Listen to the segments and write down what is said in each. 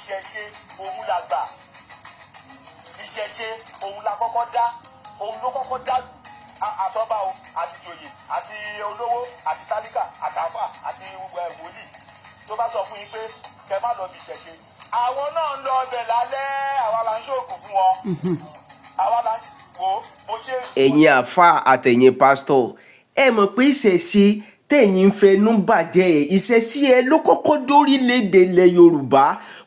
ìṣẹ̀ṣe òun la gbà ìṣẹ̀ṣe òun la kọ́kọ́ dá òun ló kọ́kọ́ dá àtọ́ba o àti joyè àti olówó àti tálíkà àtàfà àti wòlíì tó bá sọ fún yín pé kẹ́ má lọ bí ìṣẹ̀ṣe àwọn náà ń lọ ọbẹ̀ lálẹ́ àwa là ń ṣoògùn fún wọn àwa là ń wò bó ṣe. ẹ̀yin àfa àtẹ̀yin pásítọ̀ ẹ mọ̀ pé ìṣẹ̀ṣe tẹ̀yin ń fẹnu bàjẹ́ ẹ̀ ìṣẹ̀ṣe ẹ ló kọ́kọ́ dórílẹ̀-èdè ilẹ̀ Yorùbá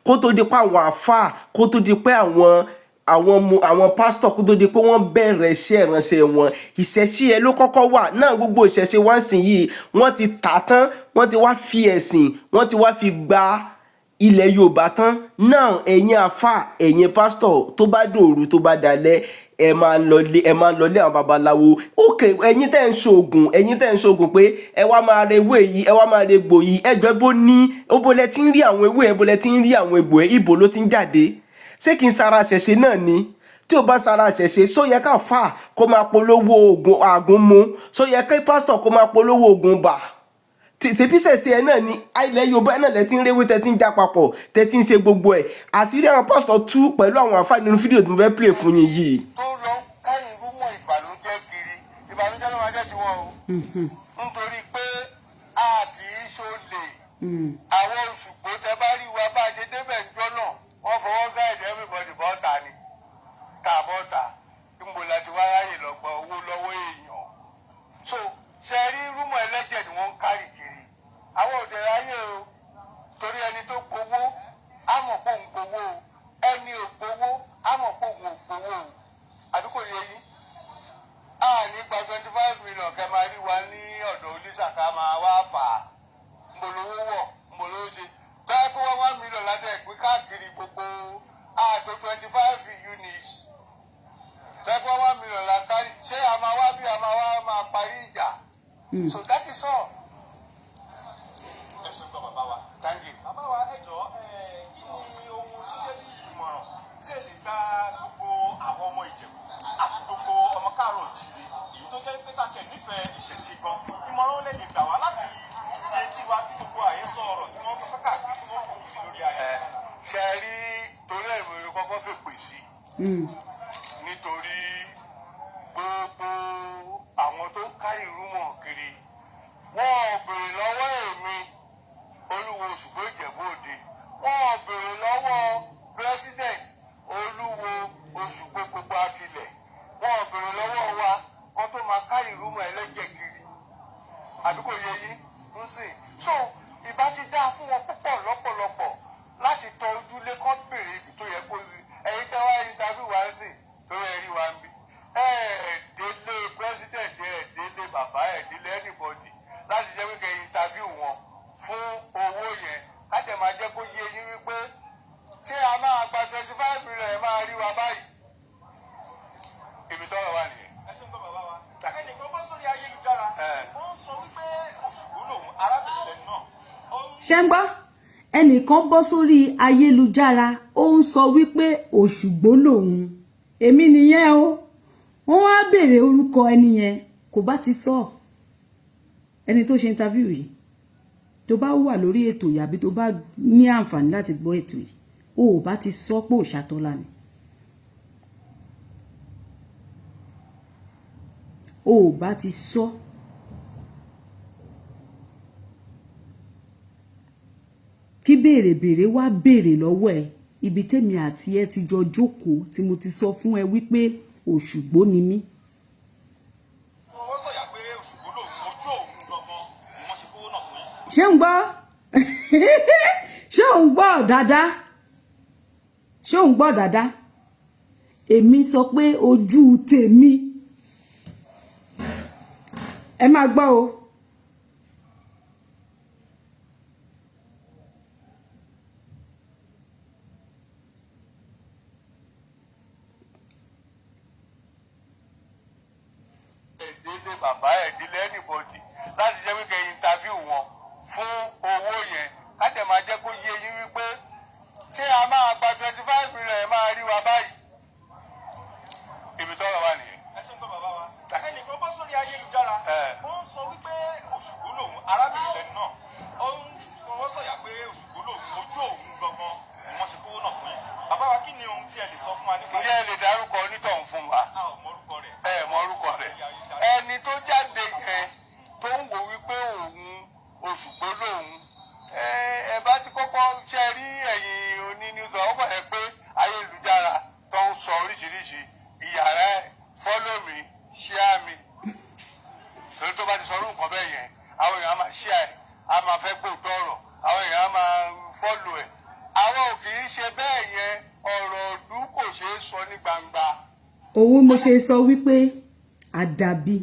kó tó di pé àwọn àfa kó tó di pé àwọn pásítọ̀ kó tó di pé wọ́n bẹ̀rẹ̀ iṣẹ́ ìránṣẹ́ wọn ìṣẹ̀ṣe ẹ ló kọ́kọ́ wà náà gbogbo ìṣẹ̀ṣe wá ń sìn yìí wọ́n ti tà tán wọ́n ti wá fi ẹ̀sìn wọ́n ti wá fi gba ilẹ̀ Yorùbá tán náà ẹ̀yin àfà ẹ̀yin pásítọ̀ tó bá dòru tó bá dalẹ̀ ẹ máa ń lọlé àwọn babaláwo òkè ẹ̀yin tẹ́ ń ṣoògùn pé ẹ wá máa re ewé yìí ẹ wá máa re egbò yìí ẹjọ́ bó lẹ ti ń rí àwọn ewé ẹ bó lẹ ti ń rí àwọn egbò ẹ ibo ló ti ń jáde ṣé kí n sara ṣẹ̀ṣẹ̀ náà ni tí o bá sara ṣẹ̀ṣẹ̀ só yẹ ká fà kó máa polówó oògùn àgúnmu só yẹ ká pásítọ̀ kó máa polówó oògùn bà ṣèbí ṣẹ̀ṣẹ̀ ẹ náà ni ilẹ̀ Yorùbá náà lẹ ti ń réwé tẹ ti ń já papọ̀ tẹ ti ń ṣe gbogbo ẹ̀ àṣírí àwọn pásítọ̀ tú pẹ̀lú àwọn àǹfààní nínú fídíò tí mo fẹ́ play fún yín yìí. tó lọ káyìn rúmọ̀ ìbànújẹ́ kiri ìbànújẹ́ ló máa jẹ́ tiwọn o nítorí pé a kì í ṣolè àwọn Òṣùgbó tẹ bá rí wa bá a ṣe débẹ̀ ńjọ́ náà wọ́n fọwọ́ gáàdì everybody bọ́ta ni tàbọ́ta níbo la ti wá ráyè lọ gba owó lọ́wọ́ èèyàn so ṣe rí rúmọ̀ ẹlẹ́jẹ̀ ni wọ́n ń kárì kiri àwọn òde ráyè o torí ẹni tó gbowó á mọ̀ pé òun gbowó o ẹni ò gbowó á mọ̀ pé òun ò gbowó o àdúgbò yẹ yín a ní gba 25 million kẹ máa rí wa ní ọ̀dọ̀ oníṣàká máa wá fà á mbolówó wọ̀ mbolówó ṣe báyìí pé 1 million láti ẹ̀pín káàkiri gbogbo àtò 25 units tẹ́gbọ́n 1 million la kárí ṣé a máa wá bí a máa wá máa parí ìjà so that is all. ẹ ṣe ń gbọ́ bàbá wa. thank you. bàbá wa ẹ jọ kí ni ohun tó jẹ́ bí ìmọ̀ràn tí ẹ lè gba gbogbo àwọn ọmọ Ìjẹ̀bú àti gbogbo ọmọ káàárọ̀ òjíire èyí tó jẹ́ pé tàtẹ̀ nífẹ̀ẹ́ ìṣẹ̀ṣe gan ìmọ̀ràn lè gbà wá láti iye tí wá sí gbogbo àhesọ ọ̀rọ̀ tí wọ́n sọ káàkiri tí wọ́n fún mi lórí ayé. ṣe rí torí ẹ̀rọ kọ́kọ́ fèpè sí nítorí gbogbo àwọn tó ń ká ìrúmọ̀ kiri wọ́n béèrè lọ́wọ́ èmi olúwo Òṣùgbó Ìjẹ̀bú Òde wọ́n béèrè lọ́wọ́ president olúwo Òṣùgbó gbogbo Akilẹ̀ wọ́n béèrè lọ́wọ́ wa wọ́n tó máa ká ìrúmọ̀ ẹlẹ́jẹ̀ kiri àdúgbò yẹ yín ń sìn so ìbá ti dá fún wọn púpọ̀ lọ́pọ̀lọpọ̀ láti tọ ojúlé kọ́ béèrè ibi tó yẹ kó rí ẹ̀yin tẹ́ wá interview wá ń sìn tó yẹ rí wa ń bí délé president délé bàbá délé anybody láti jẹ́ wípé interview wọn fún owó yẹn ká tẹ̀ máa jẹ́ kó yé yín wípé tí a máa gba 25 million ẹ̀ máa rí wa báyìí ibi tọ́rọ̀ wà nìyẹn. ẹ ṣe ń gbọ́ bàbá wa ẹnìkan bọ́ sórí ayélujára wọ́n sọ wípé Òṣùgbó lòun arábìnrin lẹ́nu náà. ṣé ń gbọ́ ẹnìkan bọ́ sórí ayélujára ó ń sọ wípé Òṣùgbó lòun èmi nìyẹn o wọ́n wá béèrè orúkọ ẹni yẹn kò bá ti sọ ẹni tó ṣe interview yìí tó bá wà lórí ètò yìí àbí tó bá ní àǹfààní láti gbọ́ ètò yìí ó bá ti sọ pé Òṣàtọ́lá ni ó bá ti sọ kí béèrè wá béèrè lọ́wọ́ ẹ ibi tèmi àti ẹ ti jọ jókòó tí mo ti sọ fún ẹ wípé Òṣùgbó ni mí. wọ́n sọ̀yà pé Òṣùgbó lòun ojú òun gangan ni wọ́n ṣe kówó náà fún yín. ṣé ń gbọ́ ṣé ń gbọ́ dáadáa ṣé ń gbọ́ dáadáa èmi sọ pé ojú tèmi ẹ máa gbọ́ o. délé bàbá délé anybody láti jẹ́ wípé interview wọn fún owó yẹn ká tẹ̀ máa jẹ́ kó yé yín wípé tí a máa gba 25 million ẹ̀ máa rí wa báyìí ibi tọ́rọ̀ wà nìyẹn. ẹ ṣe ń gbọ́ bàbá wa ẹnìkan bọ́ sórí ayélujára wọ́n sọ wípé Òṣùgbó lòun arábìnrin lẹ́nu náà ó ń fọwọ́ sọ̀yà pé Òṣùgbó lòun ojú òun gangan ni wọ́n ṣe kówó ǹjẹ́ ẹ lè dárúkọ onítọ̀hún fún wa? Ẹ mọ orúkọ rẹ̀. Ẹni tó jáde yẹn tó ń wò wípé òun Òṣùgbó lòun, ẹ bá ti kọ́kọ́ ṣe rí ẹ̀yìn onínúsọ ọkọ̀ ẹ pé ayélujára tó ń sọ oríṣiríṣi ìyàrá ẹ̀ follow me share me. Torí tó bá ti sọ orú nǹkan bẹ́ẹ̀ yẹn àwọn èèyàn á máa share ẹ̀, á máa fẹ́ gbóòótọ́ ọ̀rọ̀, àwọn èèyàn á máa follow ẹ̀. Àwọn ò kì í ṣe bẹ́ẹ̀ yẹn, ọ̀rọ̀ ọdún kò ṣeé sọ ní gbangba. Òun mo ṣe sọ wípé àdàbí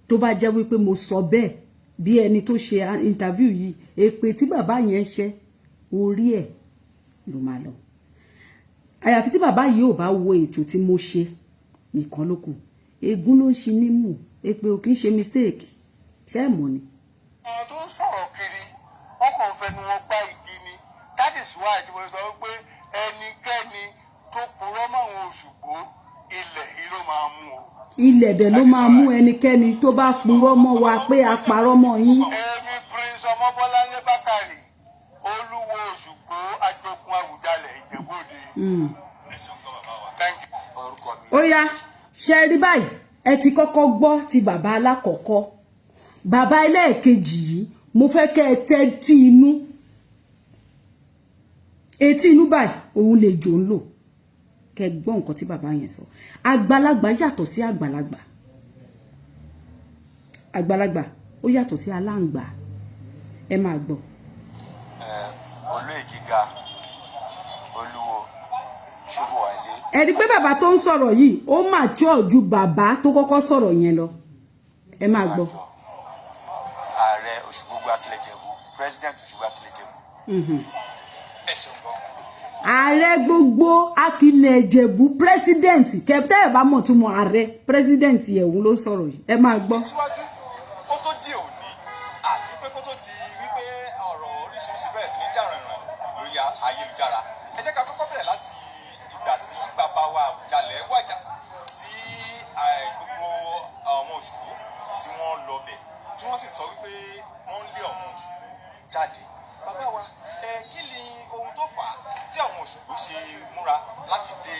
tó bá jẹ́ wípé mo sọ bẹ́ẹ̀ bí ẹni tó ṣe interview yìí, èpè tí bàbá yẹn ṣe orí ẹ̀ ló máa lọ. Àyàfi tí bàbá yìí ò bá wo ètò tí mo ṣe nìkan ló kù. Ègún ló ń ṣe nímú, èpè ò kì í ṣe mistake. Ṣé ẹ mọ̀ ni? Àwọn tó ń sọ̀rọ̀ kiri wọ́n kàn fẹnu wọn gbá igi ni. That is why tí mo sọ pé ẹnikẹ́ni tó purọ́ máwọn Òṣùgbó ilẹ̀ yìí ló máa mú o. Ilẹ̀ dẹ̀ ló máa mú ẹnikẹ́ni tó bá purọ́ mọ́ wa pé a parọ́ mọ́ yín. Èmi Prince Ọmọbọ́láńlé Bákàrè, Olúwo Òṣùgbó, Ajogun Awùjalẹ̀, Ìjẹ̀bú-Òde. Thank you. Ó yá, ṣe rí báyìí, ẹ ti kọ́kọ́ gbọ́ ti bàbá alákọ̀ọ́kọ́. Bàbá ẹlẹ́ẹ̀kejì yìí, mo fẹ́ kẹ́ ẹ tẹ́tí inú. Etí inú báyìí, òun lè jò ń lò. Kẹ́ gbọ́ nǹkan tí bàbá yẹn sọ. Àgbàlagbà yàtọ̀ sí àgbàlagbà. Àgbàlagbà ó yàtọ̀ sí aláǹgbà. Ẹ máa gbọ́. Olóyè gíga Olúwo Ṣóbọ̀wálé. Ẹ rí pé bàbá tó ń sọ̀rọ̀ yìí ó mature ju bàbá tó kọ́kọ́ sọ̀rọ̀ yẹn lọ. Ẹ máa gbọ́. Ààrẹ Òṣùgbó Akílẹ̀jẹ̀bú, President Òṣùgbó Akílẹ̀jẹ̀bú. Ẹ ṣeun gan. Ààrẹ gbogbo Akílẹ̀jẹ̀bú president kẹpítẹ́ ẹ̀ bá mọ̀ tún mọ̀ ààrẹ president ẹ̀hún ló sọ̀rọ̀ yìí. Ẹ máa gbọ́. Síwájú ó tó di òní àti pé kó tó di wípé ọ̀rọ̀ oríṣiríṣi bẹ̀rẹ̀ sí ní jà rìnrìn lórí ayélujára. Ẹ jẹ́ ká kọ́kọ́ bẹ̀rẹ̀ láti ìgbà tí bàbá wa Àwùjalè wàjà tí gbogbo ọmọ Òṣùgbó tí wọ́n lọ bẹ̀ tí wọ́n sì sọ wípé wọ́n lé ọmọ Òṣùgbó jáde. Bàbá wa kí ni ohun tó fà á tí àwọn Òṣùgbó ṣe múra láti dé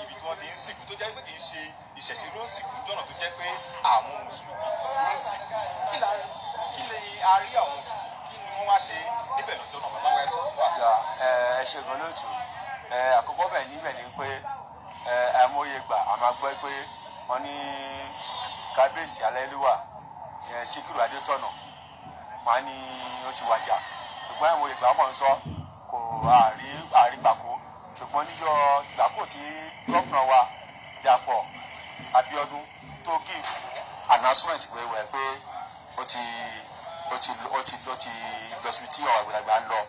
ibi tí wọ́n ti ń sìnkú tó jẹ́ pé kì í ṣe ìṣẹ̀ṣe ló ń sìnkú jọ̀nà tó jẹ́ pé àwọn mùsùlùmí ló ń sìnkú. Kí ni a rí àwọn Òṣùgbó kí ni wọ́n wá ṣe níbẹ̀ lọ́jọ́ náà bàbá wa ẹ sọ fún wa. Ẹ ṣe gan lóòtú. Àkọ́kọ́ bẹ̀ níbẹ̀ ni pé àìmọye gbà a máa gbọ́ pé wọ́n ní kábíyèsí aláìlúwà Síkírù Adétọ̀nà wọ́n ní ó ti wàjà ṣùgbọ́n àìmọye gbà wọ́n sọ kò àrígbàkó ṣùgbọ́n níjọ́ ìgbàkó tí gómìnà wa Dàpọ̀ Abíọ́dún tó give announcement wẹ̀wẹ̀ pé ó ti lọ síbi tí ọ̀rọ̀ àgbàlagbà ń lọ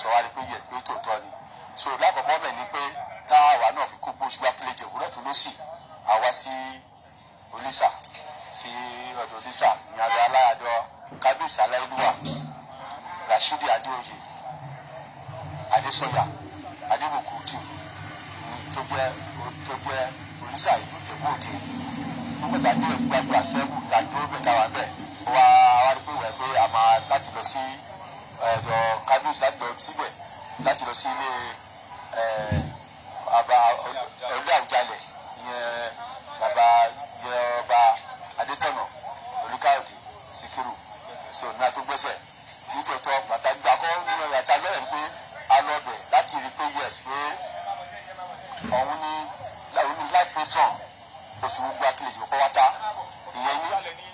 sọ wá rí pé yẹ pé tòótọ́ ni. So lákọ̀ọ́kọ́ bẹ̀ ni pé táwa náà fi kó gbóṣù Akílẹ̀jẹ̀bú lọ́tún lọ́sì àwa sí Olísà sí ọ̀dọ̀ Olísà ní adọ́ aláàdọ́ kábíyèsí aláìlúwà Rashidi Adéoyè Adésọyà Adébòkútù tó jẹ́ Olísà ìlú Ìjẹ̀bú-Òde nígbà tá a dé gbàgbé àṣẹ́wù tá a dúró bẹ̀ táwa bẹ̀ wá rí pé wẹ̀ pé a máa láti lọ sí ọ̀dọ̀ kábíyèsí láti lọ síbẹ̀ láti lọ sí ilé Àwùjalè ìyẹn bàbá ọba Adétọ̀nà Olúkáòdé Síkírù so náà tó gbẹ́sẹ̀ nítòótọ́ pàtàkì àkọ́ nínú ìyàtọ̀ abẹ́rẹ́ pé a lọ bẹ̀ láti rí pé yes pé òun ní life patron Òṣùgbó Akílẹ̀jẹ̀bú kọ́ wá tá ìyẹn ní bẹ́ẹ̀ ni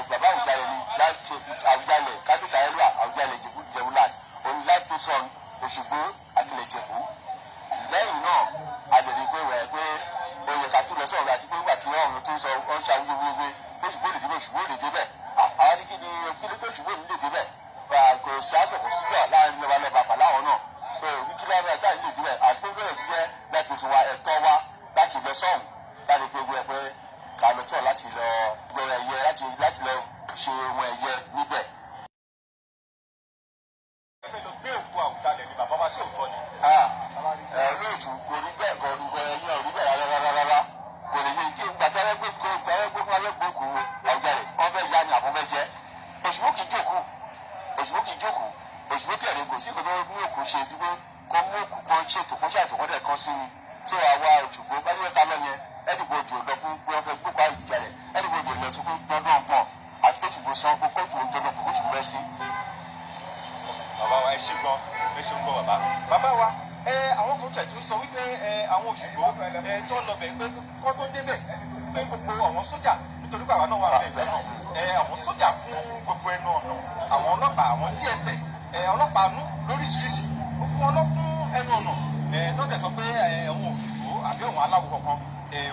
bàbá Àwùjalè ní Àwùjalè kábíyèsí ayélujára Àwùjalè Ìjẹ̀bú-Òde òun life patron Òṣùgbó Akílẹ̀jẹ̀bú. Lẹ́yìn náà a lè rí pé wẹ̀ pé oyè ṣàtúnlọ sọ̀rọ̀ àti pé nígbà tí ọ̀run tó ń sọ ọ́n ṣàwúwéwé Òṣùgbó lè débẹ̀ Òṣùgbó lè débẹ̀ àwọn ní kí ni kílé tó Òṣùgbó lè débẹ̀ kò sí àsọ̀kò síjà láàrin lọ́balọ́ba pàláwọn náà so ní kí lọ́wọ́ ẹ̀ka lè débẹ̀ àti pé bẹ́ẹ̀ sì jẹ́ lẹ́pẹ̀ fún wa ẹ̀tọ́ wa láti lọ sọ́hùn láti pé gbé pé ká lọ sọ̀rọ̀ láti lọ gbẹ̀rẹ̀ ẹ̀yẹ láti lọ ṣe ohun ẹ̀yẹ níbẹ̀. Gbé òkú Àwùjalè ni bàbá wa ṣe òótọ́ ni. Lóòtú kò rí bẹ́ẹ̀ kan gbogbo ẹ̀yìn ò rí bẹ́ẹ̀ rárá kò lè yé ike ìgbà tẹ́lẹ̀ gbé kó Àwùjalè wọ́n fẹ́ yá ni àbọ̀ fẹ́ jẹ́ Òṣùgbó kì í jókòó Òṣùgbó kẹ̀rẹ̀ kò sí ìkọ́tọ́ ní òkú ṣe dúró kan mú òkú kan ṣètò kan ṣàtò kan dẹ̀ kan sí ni tí àwa òṣùgbó bá ní ẹ̀ta lọ́yẹn ẹnìbòdì ò lọ fún pé wọ́n fẹ́ gbókò Àwùjalẹ̀ ẹnìbòdì ò lọ sí pé dandan kan àfi tó ṣùgbọ́n san kó kó ìṣòro dandan kò kó ṣùgbọ́n bẹ́ sí. bàbá wa ẹ ṣe gan bàbá wa àwọn kan tẹ̀ tún sọ wípé àwọn òṣùgbó tó ń lọ bẹ̀ pé kọ́ tó débẹ̀ pé gbogbo àwọn sójà nítorí pé àwa náà wà bẹ́ẹ̀ náà àwọn sójà kún gbogbo ẹnu ọ̀nà àwọn ọlọ́pàá àwọn DSS ọlọ́pàá nú lóríṣiríṣi gbogbo wọn ló kún ẹnu ọ̀nà tó dẹ̀ sọ pé àwọn òṣùgbó àbí àwọn aláwo kankan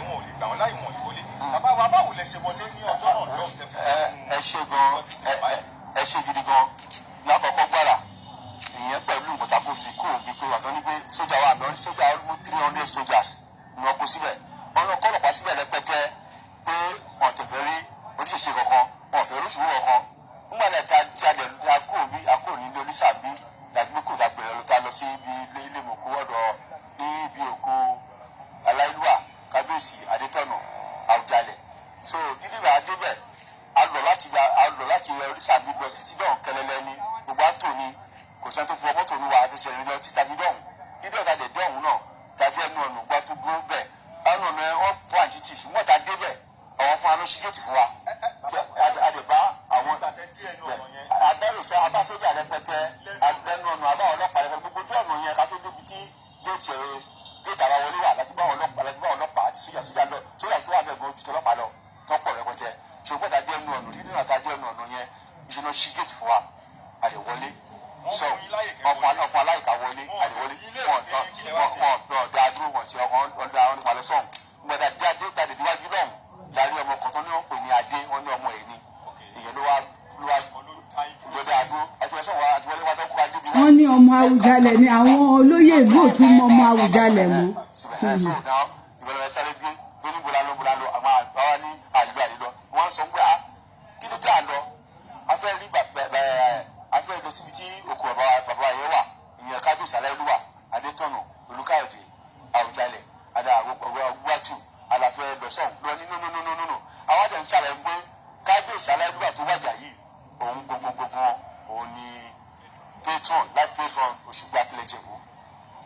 wọn ò lè gbà wọn láì wọn ìwọlé bàbá wa báwo lẹ ṣe wọlé ní ọjọ́ náà lọ́wọ́ tẹ fún ẹ ṣe gan ẹ ṣe gidi gan lákọ̀ọ́kọ́ gbára ìyẹn pẹ̀lú nǹkan tá a kò fi kó òbí pé wà tó ní pé sójà wà lọ sójà almost 300 soldiers ni wọn kó síbẹ̀ wọn lọ kọ́ ọ̀pá síbẹ̀ rẹpẹtẹ pé wọn tẹ̀fẹ́ rí oníṣẹ̀ṣe kankan wọn fẹ́ oríṣiríṣi kankan nígbà tí a dẹ̀ a kó òbí a kó nílé oníṣàbí láti pé kò tá gbẹ̀rẹ̀ ló ta lọ sí ibi ilé mọ̀kú ọ̀dọ̀ ní ibi òkú aláìlúwà kábíyèsí adétọ̀nà Àwùjalẹ̀ so nígbà adébẹ̀ a lọ láti oníṣàbí lọ sí tídọ̀ kẹlẹ́lẹ́ ní gbogbo àtò ní kò sẹ́ni tó fọ mọ́tò ní wa àfẹsẹ̀ rìn lọ títa bí dọ̀hún dídọ̀ ta dẹ̀ dọ̀hún náà tàbí ẹnu ọ̀nà gbọ́ tó dúró bẹ̀ ẹnu ọ̀nà wọn tó àǹtítì ṣùgbọ́n ta débẹ̀ àwọn fún anú ṣígẹ́tì fún wa àdèbá àwọn abẹ́rù sẹ́ abásójà rẹpẹtẹ abẹ́nu ọ̀nà àbá ọlọ́pàá rẹpẹtẹ gbogbo ojú ọ̀nà yẹn ká tó débi tí géètì àbáwọlé wà láti bá ọlọ́pàá àti sójà lọ sójà tó wà bẹ́ẹ̀ gan ojú tọlọ́pàá lọ tọ́pọ̀ rẹpẹtẹ ṣùgbọ́n ta dé ẹnu ọ̀nà nínú àtàdé ẹnu ọ̀nà yẹn ìṣúná ṣígẹ́tì fún wa àdèwọlé so ọfọ aláìka wọlé àdìwọlé wọn dáadúró wọn ti ọkàn ọdọ àwọn nípa lọsàn gbọdọ dáadé tàdé díwájú lọhùn darí ọmọ kan tó ní wọn pè ní adé wọn ní ọmọ ẹ ní ìyẹn ló wá lọdọ àdó àtiwọsàn wa àtiwọlé wa tó kọ adé bí wọn ní ọmọ Àwùjalẹ̀ ni àwọn olóyè ìlú ò tún mọ ọmọ Àwùjalẹ̀ mọ́. so now ìbẹ̀rẹ̀ sáré gbé lóní bùrálọ àwọn àgbáwá ní àlìlọ wọn sọ pé kí ló tẹ àlọ afẹ́ rí afẹ́ lọ síbi tí òkú bàbá yẹn wà ìyẹn kábíyèsí aláìlúwà adétọ̀nà olùkáyọ̀dé Àwùjalẹ̀ àwùwátù àlàfẹ́ lọ́sàn lọ ní nínú àwọn àdé ń ṣàlàyé pé kábíyèsí aláìlúwà tó wájà yìí òun gbogbo òun ni patron láti patron Òṣùgbó Akílẹ̀jẹ̀bú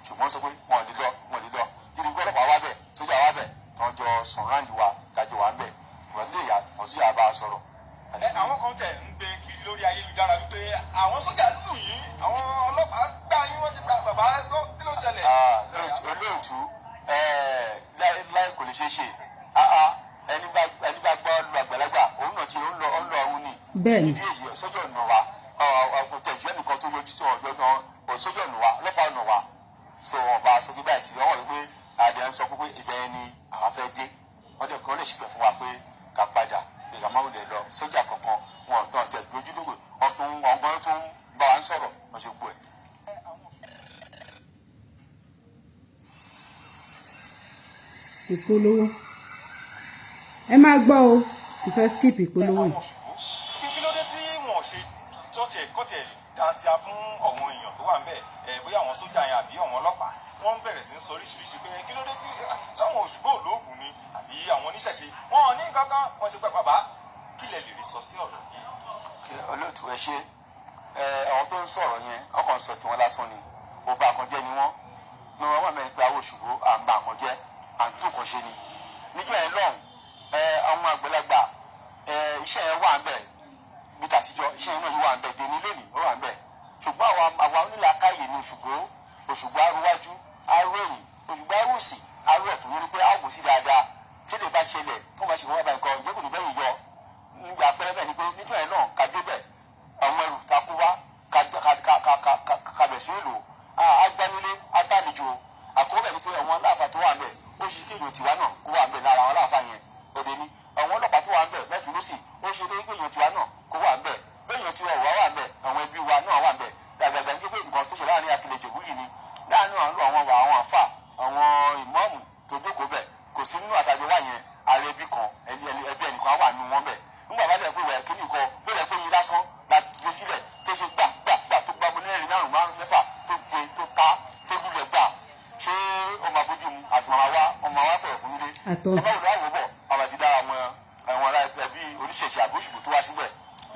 ṣùgbọ́n sọ pé wọn ò lè lọ jírí gbọ́dọ̀pá wá bẹ̀ sójà wá bẹ̀ tọ́jọ́ sọ̀ráǹdì wa kájọ wà ń bẹ̀ ìwádìí lè yà ọ̀sùn yà bá a sọ̀rọ̀. àwọn kan tẹ̀ ń gbé kiri lórí ayélujára wípé àwọn sójà lù yín àwọn ọlọ́pàá gbá yín wọ́n ti gba bàbá sọ kí ló ṣẹlẹ̀. olóòtú láì kò lè ṣeé ṣe ẹni bá gbọ́ lu àgbàlagbà òun náà ti ń lọ ọ̀run ni ìdí èyí sójà ọ̀nà wa ọ̀tẹ̀ ìjọ nìkan tó yọjú sí ọ̀dọ́ náà sójà ọ̀nà wa ọlọ́pàá ọ̀nà wa so wọn bá aṣọ gbígbà tí wọ́n wọ̀ pé àdé ń sọ pé ibẹ̀ ni àwọn fẹ́ dé wọ́n dẹ̀ kọ́ lè ṣùgbẹ́ fún wa pé ká padà ìgbà máa wulẹ̀ lọ sójà kankan wọn tán tẹ lójúlówó ọgbọ́n tó ń bá wa ń sọ̀rọ̀ wọ́n ṣe gbọ́ ẹ̀. ìpolówó ẹ máa gbọ́ o ìfẹ́ skip ìpolówó yìí. kí ló dé tí wọn ò ṣe kọ́tẹ̀ dáńsíá fún àwọn èèyàn tó wà ń bẹ̀ bóyá àwọn sójà yẹn àbí àwọn ọlọ́pàá wọ́n ń bẹ̀rẹ̀ sí ń sọ oríṣiríṣi pé kí ló dé tí sáwọn Òṣùgbó olóògùn ni àbí àwọn oníṣẹ̀ṣe wọn ò ní kankan wọn ti pẹ́ bàbá kí lẹ lè rí sọ sí ọ̀rọ̀ yìí. olóòtú ẹ ṣe àwọn tó ń sọ̀rọ̀ yẹn ọkàn sọ tiwọn lásán ni ó bá àkànjẹ́ ni wọ́n ní wọ́n wà mẹ́rin pé àwọn Òṣùgbó à ń bá àkànjẹ́ à ń tún kàn ṣe ni níjọ́ yẹn lọ́hùn àwọn àgbàlagbà iṣẹ́ yẹn wà ń bẹ̀ bí tàtijọ́ iṣẹ́ yẹn náà yìí wà ń bẹ̀ dèní lónìí ó wà ń bẹ̀ ṣùgbọ́n àwa onílàákàyè ní Òṣùgbó arúwájú arúẹ̀yìn Òṣùgbó arúòsì arúẹ̀tún lórí pé àwò sí dáadáa tí lè bá ṣẹlẹ̀ tó bá ṣe wọ́n bá nǹkan jẹ́ kò ní bẹ́yìn yọ nígbà pẹ́rẹ́bẹ̀ ni pé níjọ́ yẹn náà ká débẹ̀ àwọn ẹrù takú wá ká bẹ̀ sí ìlú agbánilé atálejò àkọ́bẹ̀ ni pé àwọn aláàfáà tó wà ń bẹ̀ ó ṣe kéèyàn tiwa náà kó wà ń bẹ̀ lára àwọn aláàfáà yẹn òde ni àwọn ọlọ́pàá tó wà ń bẹ̀ mẹ́tù lọ́sì ó ṣe kéèyàn tiwa náà kó wà ń bẹ̀ kéèyàn tiwa wà ń bẹ̀ àwọn ẹbí wa náà wà ń bẹ̀ dàgbàgbà ní pé nǹkan tó ṣe láàrin Akílẹ̀jẹ̀bú yìí ni láàrin àwọn àfà àwọn ìmáàmù tó jókòó bẹ̀ kò sí nínú àtàjọ wà yẹn ààrẹ ẹbí kan ẹbí ẹnìkan wà nínú wọn bẹ̀ nígbà bá dẹ̀ pé wẹ̀ kí nìkan bó dẹ̀ pé yín lásán la gbé sílẹ̀ tó ṣe gbà tó gbà mọ́ lẹ́rìn márùn mẹ́fà tó gbé tó ta tó lulẹ̀ gbà ṣé ọmọ abójú mu àtùmọ̀ ọmọ wa pẹ̀lú fún ilé ọmọ òwúrọ̀ àwòbọ̀ àwọn àdìdá àwọn ará ẹbí oníṣẹ̀ṣẹ̀ àbí Òṣùgbó tó wá síbẹ̀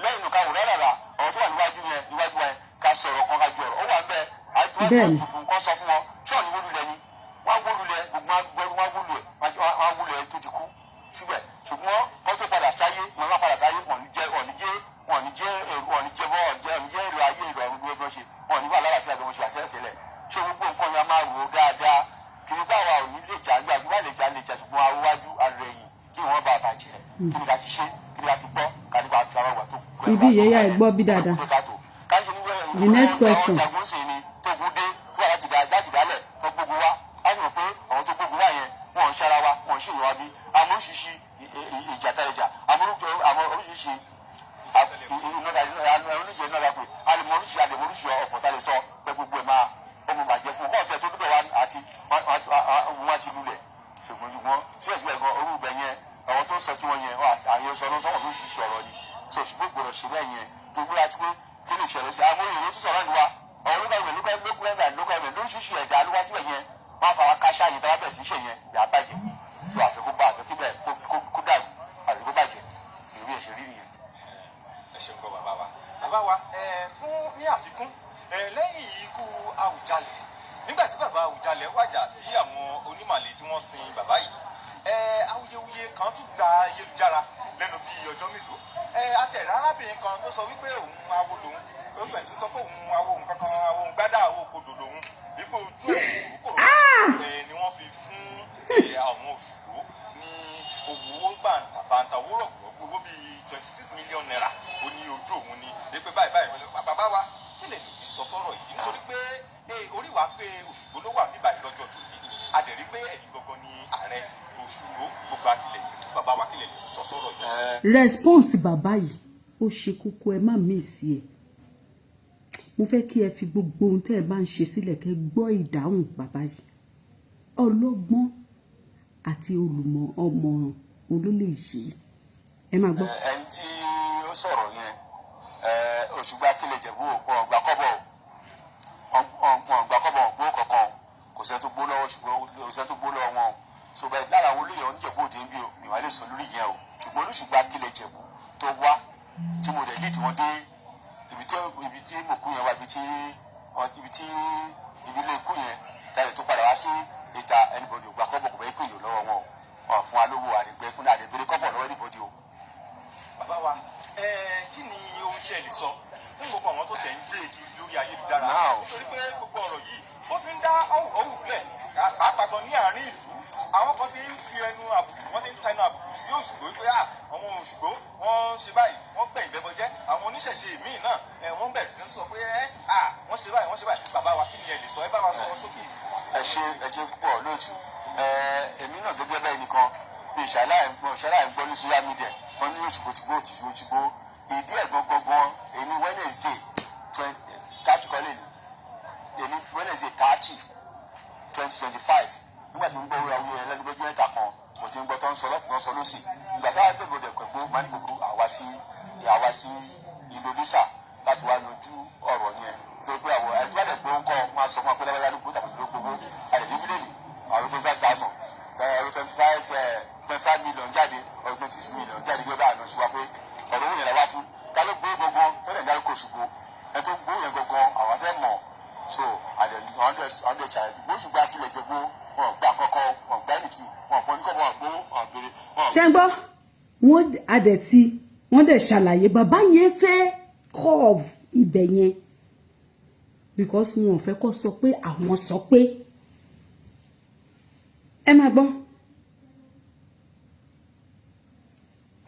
lẹ́yìn nǹkan àwòrán rárá ọ̀rọ̀ tó wà níwájú wa yẹn ká sọ̀rọ̀ kan ká jọ̀rọ̀ ó wà ń bẹ́ẹ̀ àìtúwájú fún wọ́n sọ fún wọn ṣọ́ọ̀nì wó lulẹ̀ ni wọ́n wó lulẹ̀ gbogbo wọn wó lulẹ̀ wọ́n wó lulẹ̀ tó ti kú síbẹ̀ ṣùgbọ́n wọ́n tó padà sáyé wọn bá padà sáyé wọn ní jẹ́ èrò ayé èrò àwọn gbogbo ṣe wọn ní wà lálàáfíà bí wọ́n ṣe àtẹ́tẹ́lẹ̀ ṣé gbogbo nǹkan yẹn máa rò ó dáadáa kì í bá wa ò ní lè jà nígbà tí wọ́n lè jà ṣùgbọ́n awájú arẹ̀yìn kí wọ́n bá bàjẹ́ kí ni ká ti ṣe kí ni ká ti gbọ́ ká ní ká tó àwọn àgbà tó gbọ́ ibi ìyẹ́yà ẹ̀ gbọ́ bí dáadáa. The next question. tógun dé wà láti dálẹ̀ tó gbógun wá a sì mọ̀ pé àwọn tó gbógun wá yẹn wọ́n ń ṣara wa wọ́n ń ṣèyàn wa bí àmọ́ oríṣiríṣi ìjà tẹ̀lẹ̀jà àmọ́ oríṣiríṣi oníjẹ náà lápè àlèmọ̀ oríṣiríṣi ọ̀fọ̀ tá lè sọ pé gbogbo ẹ̀ máa ọmọ bàjẹ́ fún ọ̀tẹ̀ tó dúpẹ́ wa àti wọ́n ti lulẹ̀ ṣùgbọ́n síbẹ̀síbẹ̀ gan orúkọ yẹn àwọn tó ń sọ tí wọ́n yẹn àyè sọ ló sọ́wọ́n oríṣiríṣi ọ̀rọ̀ ni so ṣùgbọ́n gbọ́dọ̀ ṣe bẹ́ẹ̀ yẹn tó gbé láti pé kí lè ṣẹlẹ̀ sí àwọn èèyàn tó sọ̀rọ̀ níwá àwọn lókàwé lóṣìṣì ẹ̀dá ló wá síbẹ̀ yẹn wọ́n á fara káṣá yẹn tọ́wọ́ bẹ̀ sí ṣe yẹn yà á bàjẹ́ tí wàá fẹ́ kó bá àfẹ́ kí bẹ́ẹ̀ kó dàrú àti kó bàjẹ́ tí ìwé ẹ̀ṣẹ̀ rí nìyẹn. ẹ ṣeun kọ bàbá wa fún ní àfikún lẹ́yìn ikú Awujale nígbà tí bàbá Awujale wàjà tí àwọn onímàlè tí wọ́n sin bàbá yìí awuyewuye kan tún gba ayélujára lẹ́nu bíi ọjọ́ mélòó àtẹ̀rẹ́ arábìnrin kan tó sọ wípé òun awo lòun ó fẹ̀ tún sọ pé òun awo nǹkan kan awo gbádà awo kodò lòun wípé ojú òun kòrò ni wọ́n fi fún àwọn Òṣùgbó ní owó bàǹtà owó rọ̀gbọ̀gbọ̀ owó bíi 26 million naira ó ní ojú òun ni wípé báyìí bàbá wa kí lè lè sọ sọ́rọ̀ yìí nítorí pé orí wa pé Òṣùgbó ló wà níbàyí lọ́jọ́ tó ní adẹ̀rí pé ẹ̀yìn gbọ̀ngàn ni ààrẹ Òṣùgbó gbogbo akílẹ̀ bàbá wa kí lè lè sọ sọ́rọ̀ yìí. response bàbá yìí ó ṣe kókó ẹ má mísì ẹ mo fẹ́ kí ẹ fi gbogbo ohun tẹ́ ẹ bá ń ṣe sílẹ̀ kẹ́ gbọ́ ìdáhùn bàbá yìí ọlọ́gbọ́n àti olùmọ̀ ọmọràn olólè yìí ẹ máa gbọ́. ẹni tí ó sọ̀rọ̀ yẹn Òṣùgbó akílẹ̀ jẹ̀bú ọ̀gbà kọ́bọ̀ ọ̀gbó kọ̀ọ̀kan kò sẹ́ni tó gbó lọ́wọ́ ṣùgbọ́n kò sẹ́ni tó gbó lọ́wọ́ wọn o so bẹ́ẹ̀ lára àwọn olóyè oníjẹ̀bú òde ń bí o mi wà lè sọ lórí yẹn o ṣùgbọ́n Òṣùgbó akílẹ̀ jẹ̀bú tó wá tí mo dẹ̀ lídìí wọn dé ibi tí mo kú yẹn wá ibi ilé ikú yẹn tàbí tó padà wá sí ìta ẹnibodè ògbà kọ́bọ̀ kò bẹ́ ikú ìlú lọ́wọ́ wọn o fún wa lówó àdìgbẹ́ fún àdìgbẹ́rẹ́ kọ́bọ̀ lọ́wọ́ ẹnibodè o. bàbá wa kí ni ohun tí ẹ lè sọ fún gbogbo àwọn tó tẹ̀ ń gbé lórí ayélujára nítorí pé gbogbo ọ̀rọ̀ yìí ó ti ń dá ọ̀hún lẹ̀ pàápàá ní àárín ìlú àwọn kan ti ń fi ẹnu àbùkù wọ́n ti ń ta ẹnu àbùkù sí Òṣùgbó wípé àwọn Òṣùgbó wọ́n ṣe báyìí wọ́n gbẹ̀ ìbẹ́bọ jẹ́ àwọn oníṣẹ̀ṣe míì náà wọ́n bẹ̀rẹ̀ sí ń sọ pé wọ́n ṣe báyìí bàbá wa kí ni ẹ lè sọ ẹ bá wa sọ sókè. ẹ ṣe púpọ̀ lóòtú èmi náà gẹ́gẹ́ bẹ́ẹ̀ nìkan bí ìṣàlàyé gbọ́ ní social media wọ́n ní Òṣùgbó ti gbó Òṣùgbó ìdí ẹ̀gbọ́n gangan èyí Wednesday 30 kọ́lé ni èyí Wednesday 30 2025 nígbà tí ń gbọ́ wíwá wíwá ẹlẹ́gbẹ́jọ́ ẹ̀ta kan mo ti ń gbọ́ tó ń sọ lọ́kùnrin sọ lọ́sì ìgbà táwọn ẹgbẹ́ ìbòdè pẹ̀gbọ́ máa ní gbogbo àwa sí Indonesia láti wá yanjú ọ̀rọ̀ yẹn tó pé àwọn ẹgbẹ́ àdẹ̀ gbọ́ ń kọ́ wọn sọ fún apẹ́lẹ́ wáyà lóko tàbí ló gbogbo àdẹ̀ ní mílíọ̀nù àwọn 25,000 25 million jáde ọ̀rọ̀ 26 million jáde gbé bá àná sí wa pé ọ̀rọ̀ òun yẹn lọ́wọ́ fún ta ló gbé gangan tó lè dárúkọ Òṣùgbó ẹ tó gbó yẹn gangan àwọn fẹ́ mọ̀ so àdẹ̀ 100 child bó Òṣùgbó akílẹ̀ jẹ gbó wọn gbà kọ́kọ́ wọn gbà nìtì wọn fọ níkọ́ wọn gbó wọn gbére. ṣé ń gbọ́ wọ́n adẹ̀tí wọ́n dẹ̀ ṣàlàyé bàbá yẹn fẹ́ curve ibẹ̀ yẹn because wọn ò fẹ́ kó sọ pé àwọn sọ pé ẹ máa gbọ́.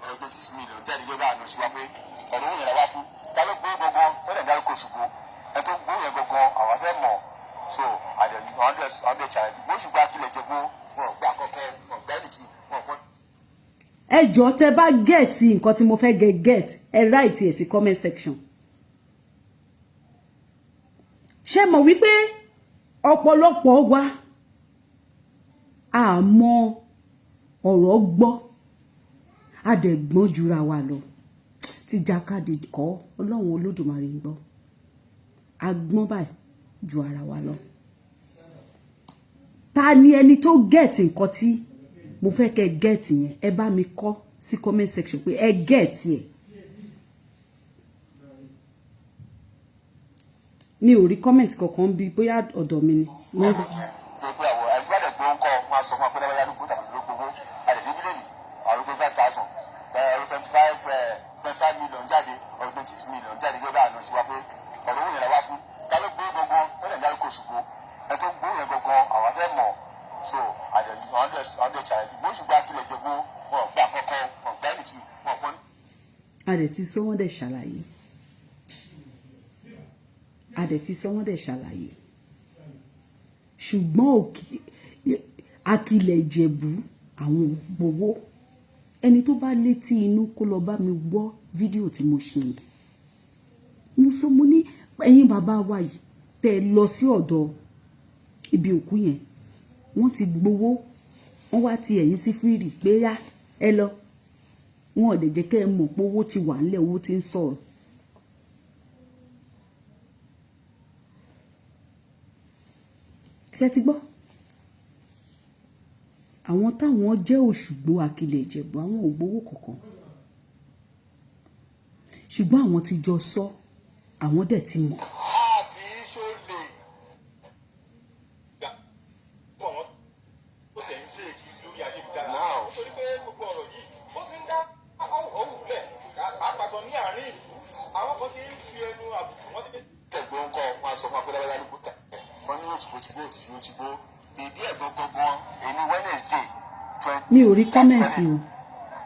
ọ̀rọ̀ 26 million jáde yóò bá àná sí wa pé ọ̀rọ̀ òun yẹn lọ́wọ́ fún ta ló gbó gangan tó lè dárúkọ Òṣùgbó ẹ tó gbó yẹn gangan àwọn fẹ́ mọ̀ so àdẹ̀ 100 child bó Òṣùgbó akílẹ̀ jẹ gbó wọn gbà kọ́kọ́ wọn gbà nìtì wọn fọ́. ẹ jọ̀ọ́ tẹ́ bá gẹ̀ẹ́tì nǹkan tí mo fẹ́ get ẹ write ẹ̀ sí comment section. ṣé mọ̀ wípé ọ̀pọ̀lọpọ̀ wa àmọ́ ọ̀rọ̀ gbọ́ adẹ̀gbọ́n jura wa lọ tí jákàdé kọ́ Ọlọ́run Olódùmarè ń gbọ́ agbọ́n báyìí ju ara wa lọ. Ta ni ẹni tó gẹ̀ẹ́tì nǹkan tí mo fẹ́ kẹ́ gẹ̀ẹ́tì yẹn ẹ bá mi kọ sí comment section pé ẹ gẹ̀ẹ́tì ẹ̀. mi ò rí comment kankan bí bóyá ọ̀dọ̀ mi ni. tó pé àwọn àgbàdo gbọ́ ń kọ́ máa sọ fún apẹ́lẹ́ wáyà lóko tàbí ló gbogbo àdèdè mílíọ̀nù àwọn tó 5,000 ọ̀rọ̀ 25 million jáde ọ̀rọ̀ 26 million jáde gẹ́gẹ́ bá àná sí wa pé ọ̀rọ̀ òun yẹn la wá fún ká ló gbé gbogbo tó lè dárúkọ ṣùgbọ́n ẹ tó gbé yẹn gbogbo àwọn afẹ́ mọ̀ so àdèdè 100 challenge bó ṣùgbọ́n akílẹ̀ jẹ́ gbó wọn gbà kọ́kọ́ wọn gbà ẹnìtì wọn fọ́n. adẹ̀tí sọ wọ́n dẹ̀ ṣàlàyé ṣùgbọ́n akilẹ̀ ìjẹ̀bú àwọn gbowó ẹni tó bá létí inú kó lọ bá mi gbọ́ fídíò tí mo ṣe yìí mo sọ mo ní ẹ̀yin bàbá wa yìí tẹ́ lọ sí ọ̀dọ̀ ibi òkú yẹn wọ́n ti gbowó wọ́n wá ti ẹ̀yìn sí fírì pé yá ẹ lọ wọn ò lè jẹ́ kẹ́ ẹ mọ̀ pé owó ti wà nílẹ̀ owó ti ń sọ̀rọ̀. ṣé ti gbọ́ àwọn táwọn jẹ́ Òṣùgbó Akilẹ̀ Ìjẹ̀bú àwọn ò gbowó kankan ṣùgbọ́n àwọn ti jọ sọ àwọn dẹ̀ ti mọ̀. mi ò rí kọ́mẹ̀ntì o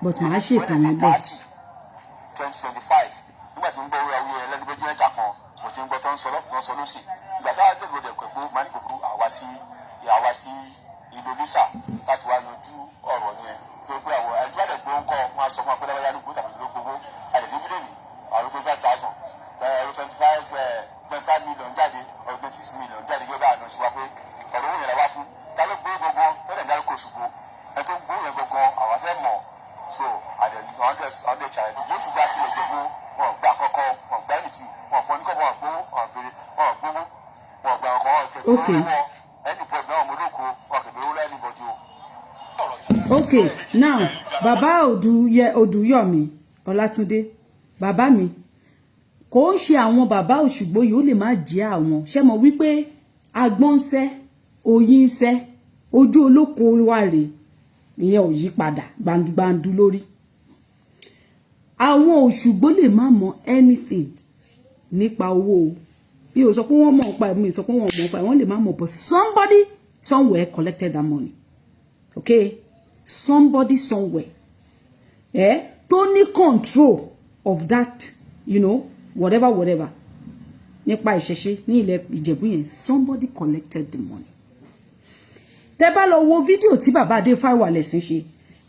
but màá ṣètò yẹn bẹ́ẹ̀. 2025 nígbà tí ń gbọ́ orí awúyẹ ẹlẹ́gbẹ́jọ́ mẹ́ta kan mo ti ń gbọ́ tó ń sọ lọ́kùnrin sọ lọ́sì ìgbà táwọn gbẹ̀gbẹ̀ dẹ̀ pẹ̀lú máa ní gbogbo àwa sí Indonesia láti wá yanjú ọ̀rọ̀ yẹn tó pé àwọn ẹgbẹ́ gbọ́ ń kọ́ máa sọ fún apẹ́lẹ́ wáyà lóko tàbí ló gbogbo àdèdè mílíọ̀nù àwọn tó 5,000 25 million jáde ọ̀rọ̀ 26 million jáde gẹ́gẹ́ bá àná sí wa pé ọ̀rọ̀ òun yẹn la wá fún ta ló gbé gbogbo tó lè dárúkọ ṣùgbọ́n ẹ tó gbó yẹn gbogbo àwọn afẹ́ mọ̀ so àdèdè 100 challenge yóò ṣùgbọ́n akílẹ̀ jẹ́ gbó wọn gbà kọ́kọ́ wọn gbà ẹnìtì wọn fọ níkọ́ wọn gbówó wọn béèrè wọn gbówó wọn gbà ọkọ̀ wọn kẹ̀kẹ́ lọ́wọ́ ẹnì pọ̀ náà mo lóko wọn kẹ̀kẹ́ lọ́wọ́ ẹnì bọ̀dì o. Okay, now bàbá Odùyọ̀mí Ọlátúndé bàbá mi kò ń ṣe àwọn bàbá Òṣùgbó yìí ó lè má jẹ́ àwọn ṣé mo wípé agbọ́n ń sẹ́ oyin ń sẹ́ ojú olóko wa rèé ìyẹn ò yí padà gbandugbandu lórí àwọn Òṣùgbó lè má mọ anything nípa owó bí o sọ pé wọ́n mọ̀ nípa ẹ̀ mi sọ pé wọ́n mọ̀ nípa ẹ̀ wọ́n lè má mọ̀ but somebody somewhere collected that money okay somebody somewhere tó ní control of that you know whatever nípa ìṣẹ̀ṣe ní ilẹ̀ Ìjẹ̀bú yẹn somebody collected the money. Tẹ́ bá lọ wo fídíò tí bàbá Adé Fáwálẹ̀ sí ṣe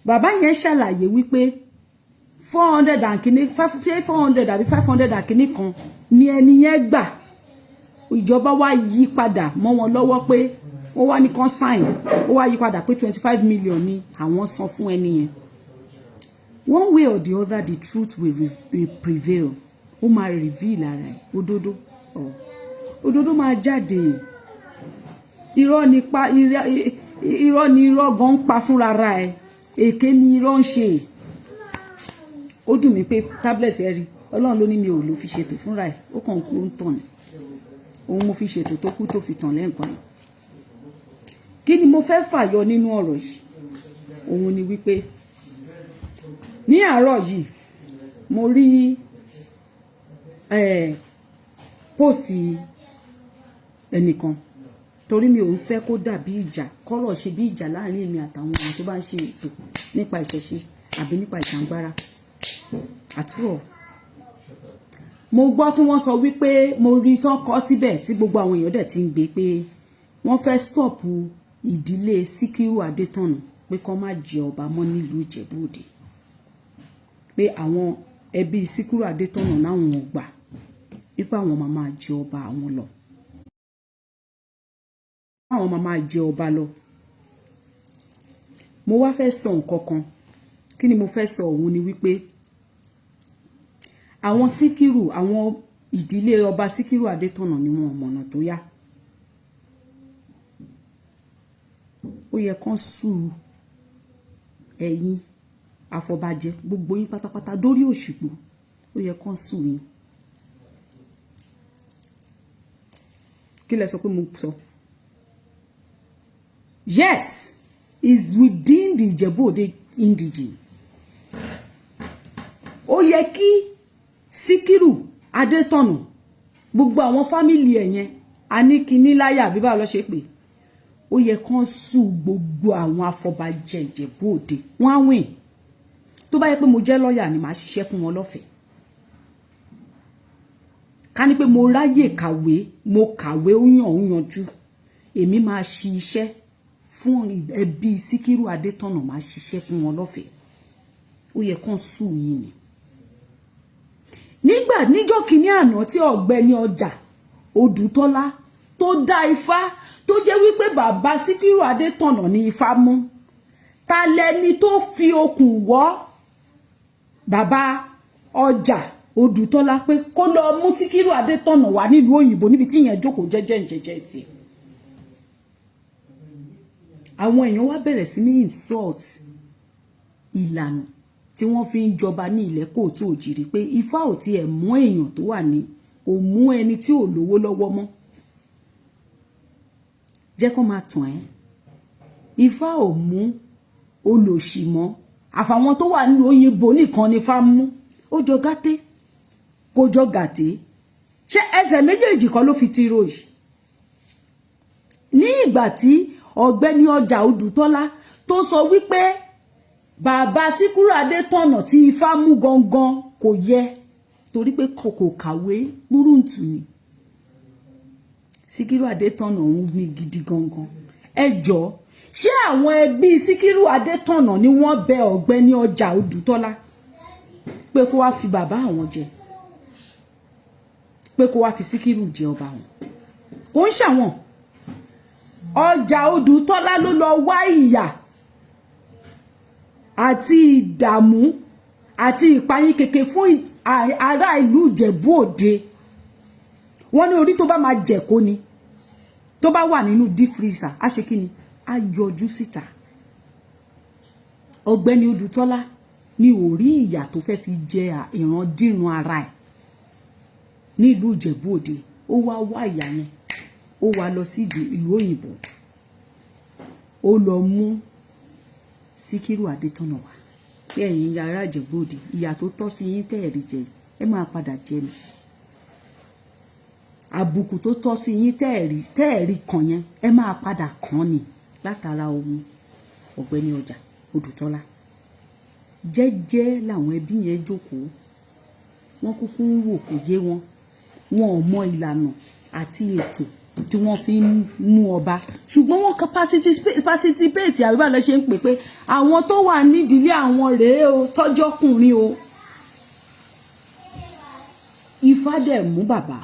bàbá yẹn ṣàlàyé wípé 400 and kìíní 400 àbí 500 and kìíní kan ni ẹni yẹn gbà ìjọba wá yí padà mọ́ wọn lọ́wọ́ pé ó wá ní kan sign ó wá yí padà pé 25 million ni àwọn san fún ẹni yẹn. One way or the other the truth will prevail ó máa reveal ara ẹ̀ òdodo máa jáde irọ́ ni irọ́ gan pa fúnra ra ẹ̀ èké ni irọ́ ń ṣe ó dùn mí pé tablet ẹ rí Ọlọ́run ló ní mi ò lò fi ṣètò fúnra ẹ̀ ó kàn kú ó ń tàn ní òun mo fi ṣètò tó kú tó fi tàn lẹ́ǹkan yìí kí ni mo fẹ́ fàyọ nínú ọ̀rọ̀ yìí òun ni wípé ní àárọ̀ yìí mo rí post ẹnìkan torí mi ò ń fẹ́ kó dàbí ìjà kọ́rọ̀ ṣe bí ìjà láàrin èmi àtàwọn èèyàn tó bá ń ṣe ètò nípa ìṣẹ̀ṣe àbí nípa ìjàngbara àtúrọ̀ mo gbọ́ tí wọ́n sọ wípé mo rí tán kọ́ síbẹ̀ tí gbogbo àwọn èèyàn dẹ̀ ti ń gbé pé wọ́n fẹ́ stop ìdílé Síkírù Adétọ̀nà pé kó má jẹ ọba mọ́ nílùú Ìjẹ̀bú Òde pé àwọn ẹbí Síkírù Adétọ̀nà náà wọn ò gbà wípé àwọn máa jẹ ọba àwọn lọ àwọn máa jẹ ọba lọ. Mo wá fẹ́ sọ nǹkan kan kí ni mo fẹ́ sọ òun ni wípé àwọn Síkírù àwọn ìdílé ọba Síkírù Adétọ̀nà ni wọn mọ̀nà tó yá ó yẹ kán sùn ẹ̀yin àfọ̀bàjẹ́ gbogbo yín pátápátá dórí Òṣùgbó ó yẹ kán sùn yín kí lẹ sọ pé mo sọ. Yes, is within the Ìjẹ̀bú-Òde indigene. Ó yẹ kí Síkírù Adétọ̀nà gbogbo àwọn fámìlì ẹ̀ yẹn Aníkíní láyà bí bá lọ ṣe pé ó yẹ kán sùn gbogbo àwọn afọbajẹ Ìjẹ̀bú-Òde wọ́n á wìn. Tó bá yẹ pé mo jẹ́ lọ́ọ̀yà ni màá ṣiṣẹ́ fún wọn lọ́fẹ̀ẹ́. Ká ní pé mo ráyè kàwé, mo kàwé ó yanjú, èmi máa ṣiṣẹ́ fún ẹbí Síkírù Adétọ̀nà, máa ṣiṣẹ́ fún wọn lọ́fẹ̀ẹ́. Ó yẹ kán sùn yín ni. Níjọ́ kìíní àná tí ọ̀gbẹ́ni ọjà Odùtọ́lá tó dá ifá tó jẹ́ wípé bàbá Síkírù Adétọ̀nà ní ifá mú, ta lẹni tó fi okùn wọ́ bàbá ọjà Odùtọ́lá pé kó lọ mú Síkírù Adétọ̀nà wá nílùú òyìnbó níbi tí ìyẹn jókòó jẹ́jẹ́ tí. Àwọn èèyàn wá bẹ̀rẹ̀ sí ní insult ìlànà tí wọ́n fi ń jọba ní ilẹ̀ Kóòtù Òjìrì pé ifá ò tiẹ̀ mú èèyàn tó wà ní, kò mú ẹni tí ò lówó lọ́wọ́ mọ́. Jẹ́ kó máa tàn ẹ́. Ifá ò mú olòṣì mọ́, àfàwọn tó wà nínú òyìnbó nìkan ni ifá mú. Ó jọ gàté kó jọ gàté. Ṣé ẹsẹ̀ méjèèjì kan ló fi ti ro yìí? Ní ìgbà tí ọ̀gbẹ́ni ọjà Odùtọ́lá tó sọ wípé bàbá Síkírù Adétọ̀nà tí ifá mú gangan kò yẹ torí pé kò kàwé gbúrùntù ni. Síkírù Adétọ̀nà òun ní gidi gangan. Ẹ jọ̀ọ́, ṣé àwọn ẹbí Síkírù Adétọ̀nà ni wọ́n bẹ ọ̀gbẹ́ni ọjà Odùtọ́lá pé kó wá fi bàbá àwọn jẹ, pé kó wá fi Síkírù jẹ ọba wọn? Kò ń ṣàwọn. Ọjà Odùtọ́lá ló lọ wá ìyà àti ìdààmú àti ìpayín keke fún ará ìlú Ìjẹ̀bú-Òde. Wọ́n ní orí tó bá máa jẹ̀kó ni, tó bá wà nínú deep freezer á ṣe kí ni, á yọjú síta. Ọ̀gbẹ́ni Odùtọ́lá ní orí ìyà tó fẹ́ fi jẹ ìrandíran ara ẹ̀ nílùú Ìjẹ̀bú-Òde. Ó wá ìyà yẹn, ó wá lọ sí ìlú òyìnbó, ó lọ mú Síkírù Adétọ̀nà wá pé ẹ̀yin ará Ìjẹ̀bú-Òde, ìyà tó tọ́ sí yín tẹ́ẹ̀rí jẹ ẹ máa padà jẹ ni. Àbùkù tó tọ́ sí yín tẹ́ẹ̀rí kan yẹn ẹ máa padà kàn ni látara ohun ọ̀gbẹ́ni ọjà Odùtọ́lá. Jẹ́jẹ́ làwọn ẹbí yẹn jókòó, wọ́n kúkú ń wò kò yé wọn, wọn ò mọ ìlànà àti ètò tí wọ́n fi ń mú ọba, ṣùgbọ́n wọ́n participate àbíbá lọ ṣe ń pè pé àwọn tó wà nídìílé àwọn rèé o, tọ́jọ́kùnrin o. Ifá dẹ̀ mú bàbá,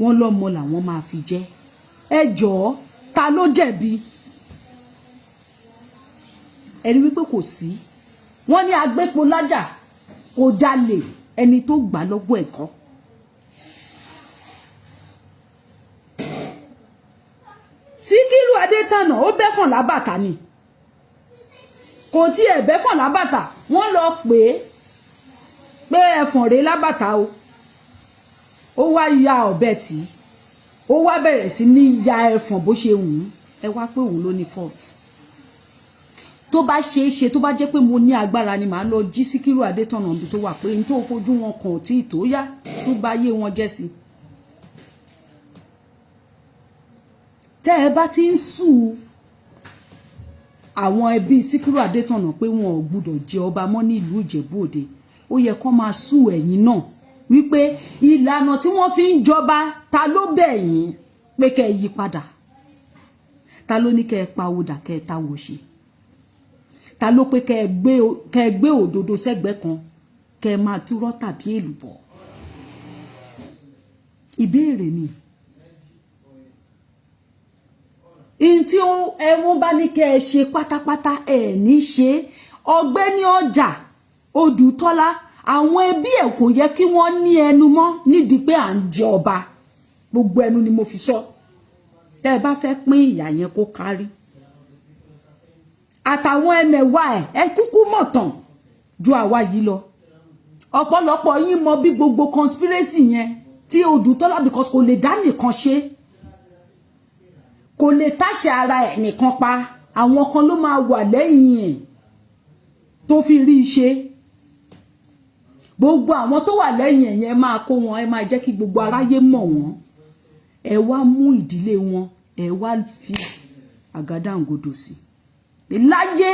wọ́n lọ́mọ làwọn máa fi jẹ́. Ẹ jọ̀ọ́, ta ló jẹ̀bi? Ẹni wípé kò sí. Wọ́n ní agbépo lájà kò jalè, ẹni tó gbà lọ́gbọ́ ẹ̀kọ́. Síkírù Adétọ̀nà ó bẹ́fọ̀n lábàtà ni, kò tí ẹ̀ bẹ́fọ̀n lábàtà, wọ́n lọ pé ẹ̀fọ̀n rèé lábàtà o. Ó wá ya ọ̀bẹ tí ó wá bẹ̀rẹ̀ sí ní ya ẹ̀fọ̀n bó ṣe wù ú. Ẹ wá pé òun ló ní fault. Tó bá ṣe é ṣe, tó bá jẹ́ pé mo ní agbára ni màá lọ jí Síkírù Adétọ̀nà bí tó wà pé n tó fojú wọn kàn ò tí ì tó yá tó bá yé wọn jẹ́ sí. Tẹ́ ẹ bá ti ń sùn àwọn ẹbí Síkírù Adétọ̀nà pé wọn ò gbúdọ̀ jẹ ọba mọ́ nílùú Ìjẹ̀bú-Òde, ó yẹ kó máa sùn ẹ̀yin náà wípé ìlànà tí wọ́n fi ń jọba ta ló bẹ̀ yín pé kẹ́ ẹ yí padà? Ta ló ní kẹ́ ẹ pa òdà kẹ́ ẹ ta wò ṣe? Ta ló pé kẹ́ ẹ gbé òdodo sẹ́gbẹ̀ẹ́ kan kẹ́ ẹ máa túrọ́ tàbí èlùbọ́? Ìbéèrè ni. In tí ẹ̀wọ̀n bá ní kẹ́ ẹ ṣe pátápátá ẹ̀ ní ṣe. Ọ̀gbẹ́ni ọjà Odùtọ́lá, àwọn ẹbí ẹ̀ kò yẹ kí wọ́n ní ẹnu mọ́ nídìí pé à ń jẹ ọba. Gbogbo ẹnu ni mo fi sọ. Tẹ́ ẹ bá fẹ́ pín ìyà yẹn kó kárí. Àtàwọn ẹmẹ̀wà ẹ kúkú mọ̀ tán ju àwa yìí lọ. Ọ̀pọ̀lọpọ̀ yín mọ bí gbogbo conspiracy yẹn tí Odùtọ́lá because kò lè dá nìkan ṣe kò lè táṣe ara ẹ̀ nìkan pa àwọn kan ló máa wà lẹ́yìn ẹ̀ tó fi rí ṣe gbogbo àwọn tó wà lẹ́yìn ẹ̀ yẹn máa kó wọn ẹ máa jẹ́ kí gbogbo aráyé mọ̀ wọ́n ẹ wá mú ìdílé wọn ẹ wá fi àgádágodo sí láyé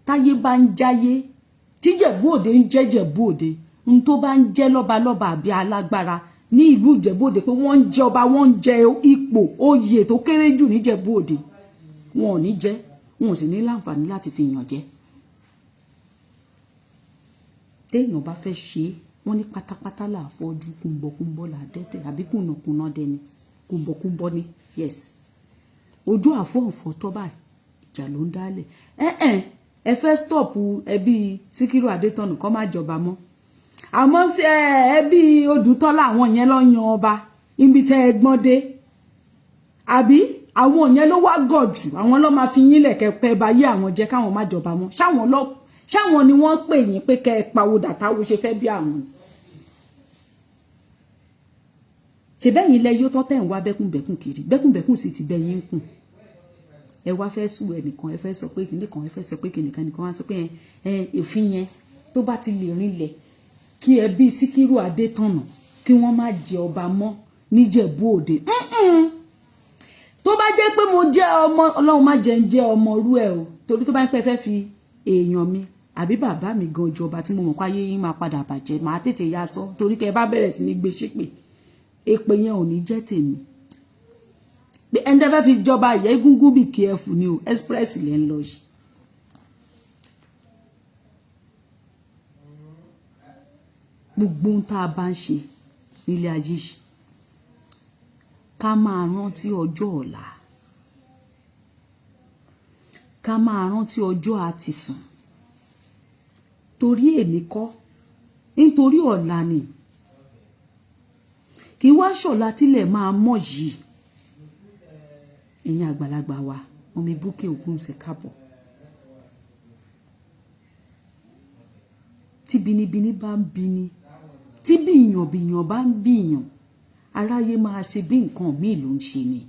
táyé bá ń jáyé tí Ìjẹ̀bú Òde ń jẹ́ Ìjẹ̀bú Òde n tó bá ń jẹ́ lọ́balọ́ba àbí alágbára ní ìlú Ìjẹ̀bú Òde pé wọ́n ń jẹ ọba wọ́n ń jẹ ipò oyè tó kéré jù ní Ìjẹ̀bú Òde wọn ò ní jẹ wọn ò sì ní láǹfààní láti fi yàn jẹ téèyàn bá fẹ́ ṣe wọ́n ní pátápátá là fọ́jú kúnbọ̀kúnbọ̀ là dẹ́tẹ̀ àbí kùnàkùnà dẹni kúnbọ̀kúnbọ̀ ni yes ojú àfọ̀ǹfọ̀ tọ́ báyìí ìjà ló ń dálẹ̀ ẹ fẹ́ stop ẹbí Síkírù Adétọ̀nà kó má jọba mọ́ àmọ́ ẹbí Odùtọ́lá àwọn yẹn ló yan ọba níbi tẹ́ ẹ gbọ́n dé àbí àwọn yẹn ló wá gọ̀ jù àwọn ló máa fi yín lẹ̀kẹ́ bá yé àwọn jẹ́ káwọn má jọba mọ́ ṣáwọn ni wọ́n pè yín pé kẹ́ ẹ pawódà táwo ṣe fẹ́ bí àwọn ṣe bẹ́yìn ilẹ̀ yóò tán tẹ̀ ń wá bẹ́kùnbẹ́kùn kiri bẹ́kùnbẹ́kùn sì ti bẹ́yìn kùn ẹ wá fẹ́ sùn ẹnìkan ẹ fẹ́ sọ pé kìnìún kan ẹ fẹ́ sọ pé kìnìún kan wá sọ pé òfin yẹn tó bá ti lè rinlẹ̀ kí ẹbí Síkírù Adétọ̀nà kí wọ́n má jẹ ọba mọ́ níjẹ̀bú Òde tó bá jẹ́ pé mo jẹ́ ọmọ Ọlọ́run má jẹ́ ń jẹ́ ọmọ rú ẹ̀ o torí tó bá ń pẹ́ fẹ́ fi èèyàn mi àbí bàbá mi gan jọba tí mo mọ̀ pé ayé yín máa padà bàjẹ́ máa tètè ya sọ torí kẹ́ ẹ bá bẹ̀rẹ̀ sí ní gbé ṣépè èpè yẹn ò ní jẹ́ tèmi pé ẹni tẹ́ fẹ́ fi jọba ìyá egúngún bí careful ni o express lẹ́ ń lọ yìí gbogbo ohun tá a bá ń ṣe nílé ayé yìí ká máa rántí ọjọ́ ọ̀la ká máa rántí ọjọ́ àti sùn torí èmi kọ́ nítorí ọ̀la ni kí wá ṣọ̀la tílẹ̀ máa mọ̀ yìí ẹ̀yin àgbàlagbà wa omi búkẹ́ ògùn ṣe káàbọ̀ tí binibini bá ń bini tí bíyàn bá ń bíyàn aráyé máa ṣe bí nǹkan míì ló ń ṣe ni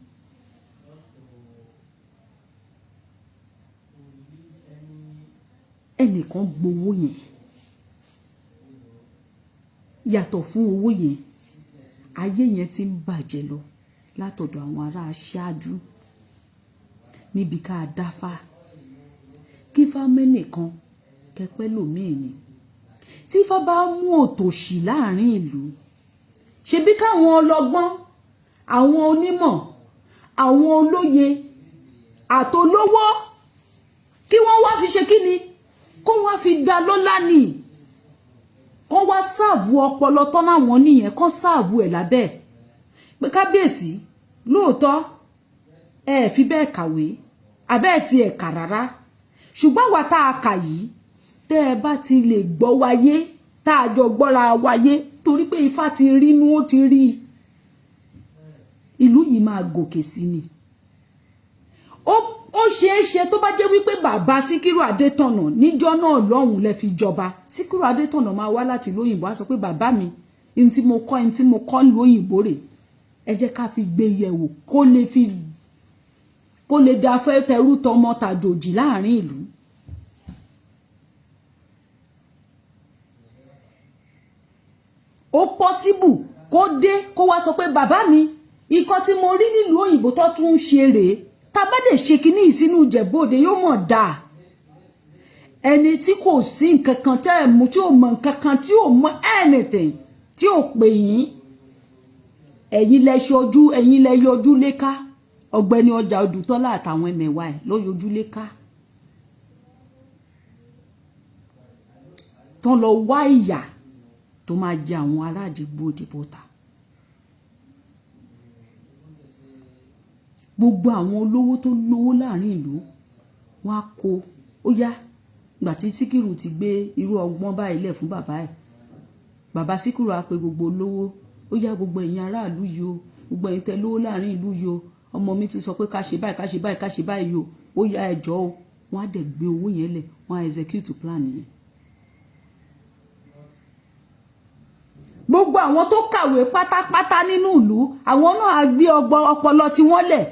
ẹnìkan gbowó yẹn yàtọ̀ fún owó yẹn ayé yẹn ti ń bàjẹ́ lọ látọ̀dọ̀ àwọn ará aṣáájú níbi ká dáfá kí fámẹ́nìkan kẹpẹ́ lòmíì ni tí Ifá bá mú òtòṣì láàrin ìlú ṣebí káwọn ọlọ́gbọ́n àwọn onímọ̀ àwọn olóye àtolówó kí wọ́n wá fi ṣe kíni kó wá fi dá lọ́lá ni kó wá sáàvù ọpọlọ tán láwọn nìyẹn kó sáàvù ẹ̀ lábẹ́ pé kábíyèsí lóòótọ́ ẹ fi bẹ́ẹ̀ kàwé abẹ́ ti ẹ̀ kà rárá ṣùgbọ́n àwa tá a kà yìí tẹ́ ẹ bá ti lè gbọ́ wáyé tá a jọ gbọ́ra wáyé torí pé Ifá ti rí inú ó ti rí ìlú yìí máa gòkè sí ni ó ṣeé ṣe tó bá jẹ́ wípé bàbá Síkírù Adétọ̀nà níjọ́ náà lọ́hùn lẹ fi jọba Síkírù Adétọ̀nà máa wá láti lóyìnbó á sọ pé bàbá mi ní tí mo kọ́ lóyìnbó rẹ̀ ẹ jẹ́ ká fi gbé yẹ̀wò kó lè da fẹ́ tẹrú tọmọ tàjòjì láàrin ìlú ó pọ́síbù kó dé kó wá sọ pé bàbá mi ikọ́ tí mo rí nílùú òyìnbó tó tún ń ṣe rèé tá bá dé ṣe kinní ìsínú Ìjẹ̀bú Òde yóò mọ̀ dáa ẹni tí kò sí nǹkan kan tẹ́ ẹ̀ mú tí ò mọ̀ nǹkan kan tí ò mọ̀ anything tí ò pè yín ẹ̀yin lẹ yọjú léka ọ̀gbẹ́ni ọjà Odùtọ́lá àtàwọn ẹmẹ̀wà ẹ̀ ló yọjú léka tán lọ wá ìyà tó máa jẹ àwọn ará Ìjẹ̀bú Òde bọ́ta gbogbo àwọn olówó tó lówó láàrin ìlú wọn á kó ó yá ìgbà tí Síkírù ti gbé irú ọgbọ́n báyìí lẹ̀ fún bàbá ẹ̀ bàbá Síkírù á pe gbogbo olówó ó yá gbogbo ẹ̀yin aráàlú yìí o gbogbo ẹ̀yin tẹ́ lówó láàrin ìlú yìí o ọmọ mi ti sọ pé ká ṣe báyìí ká ṣe báyìí ká ṣe báyìí o ó yá ẹjọ́ o wọ́n á dẹ̀ gbé owó yẹn lẹ̀ wọ́n á execute plan yẹn gbogbo àwọn tó kàwé pátápátá nínú ìlú àwọn náà á gbé ọpọlọ tí wọ́n lẹ̀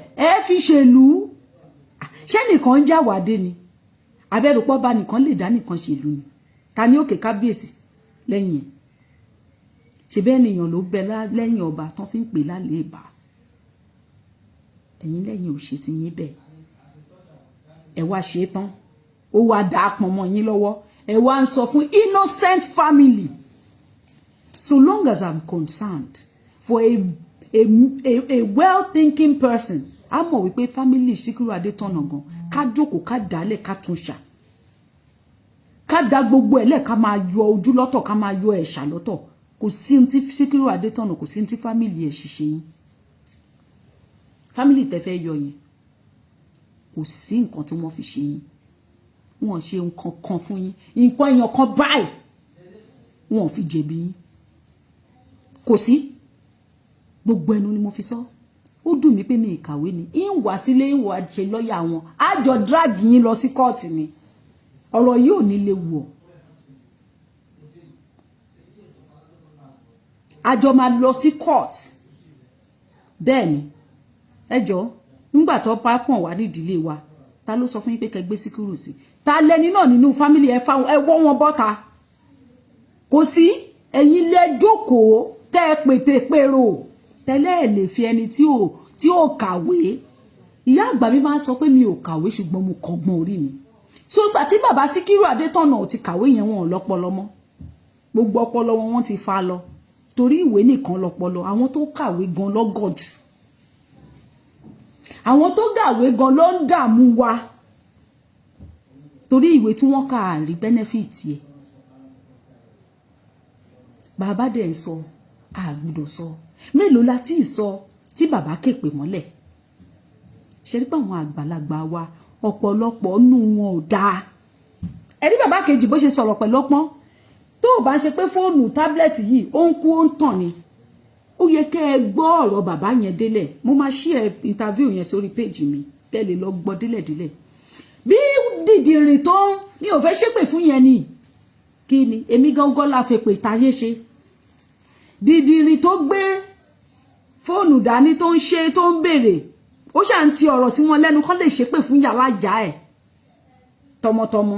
fi ṣèlú ṣé nìkan ń jáwàdé ni abẹ́rùpọ̀ bá nìkan lè dá nìkan ṣèlú ni ta ni òkè kábíyèsí lẹ́yìn ẹ̀ ṣe bẹ́ẹ̀ nìyàn ló bẹ lẹ́yìn ọba tán fi ń pè lálẹ́ ìbá ẹ̀yin lẹ́yìn ò ṣe ti yín bẹ́ẹ̀ ẹ wá ṣe tán ó wá dá pọn mọ́ yín lọ́wọ́ ẹ wá ń sọ fún innocent family. So long as I'm concerned for a well-thinking person, I'm mọ̀ wípé family Síkírù Adétọ̀nà gan ká jókòó ká dálẹ̀ ká tún ṣà ká dá gbogbo ẹ̀lẹ́ ká máa yọ ojú lọ́tọ̀ ká máa yọ ẹ̀ṣà lọ́tọ̀ kò sí ní tí Síkírù Adétọ̀nà kò sí ní tí family ẹ̀ ṣiṣẹ́ yín family tẹ́ fẹ́ yọ yẹn kò sí nǹkan tí wọ́n fi ṣe yín wọ́n ṣe nǹkan kan fún yín nǹkan èèyàn kan báyìí wọ́n fi jẹ̀bi yín kò sí gbogbo ẹnu ni mo fi sọ ó dùn mí pé mi ìkàwé ni ń wá sílé ń wá ṣe lọ́ọ̀yà wọn àjọ drag yín lọ sí kóòtù ni ọ̀rọ̀ yìí ò ní lè wọ̀ àjọ máa lọ sí court bẹ́ẹ̀ ni ẹjọ́ nígbà tó pápọ̀ wá ní ìdílé wa ta ló sọ fún yín pé kẹ́ gbé Síkírù sí ta lẹni náà nínú family ẹ wọ́ wọn bọ́ta kò sí ẹ̀yin lẹ jókòó tẹ́ pété pèrò tẹ́lẹ̀ ẹ̀ lè fi ẹni tí ò kàwé ìyá àgbà mi máa ń sọ pé mi ò kàwé ṣùgbọ́n mo kọ́gbọ́n orí mi so ìgbà tí bàbá Síkírù Adétọ̀nà ò ti kàwé yẹn wọn ò lọ́pọlọ mọ́ gbogbo ọpọlọ wọn ti fa lọ torí ìwé nìkan lọ́pọlọ àwọn tó kàwé gan lọ́gọ̀ jù àwọn tó gàwé gan ló ń dààmú wa torí ìwé tí wọ́n kà á rí benefit ẹ̀ bàbá dẹ̀ ń sọ àgbùdọ̀ sọ mélòó la tí ì sọ tí bàbá képe mọ́lẹ̀ ṣe rí pé àwọn àgbàlagbà wa ọ̀pọ̀lọpọ̀ nù wọn ò dáa ẹ̀rí bàbá kejì bó ṣe sọ̀rọ̀ pẹ̀lú ọpọ́n tó bá ṣe pé fóònù tábìlẹ̀tì yìí ó ń kú ó ń tàn ni ó yẹ kẹ́ ẹ gbọ́ ọ̀rọ̀ bàbá yẹn délẹ̀ mo máa share interview yẹn sórí page mi bẹ́ẹ̀ lè lọ gbọ́ délẹ̀délẹ̀ bí dìdìrìn tó ń ní ò fẹ́ ṣépè fún yẹn ni kí ni èmi gangan la fẹ́ pè táyé ṣe dìdìrìn tó gbé fóònù dání tó ń ṣe tó ń béèrè ó ṣà ń ti ọ̀rọ̀ sí wọn lẹ́nu kọ́ lè ṣépè fún yàrá ìjà ẹ̀ tọmọtọmọ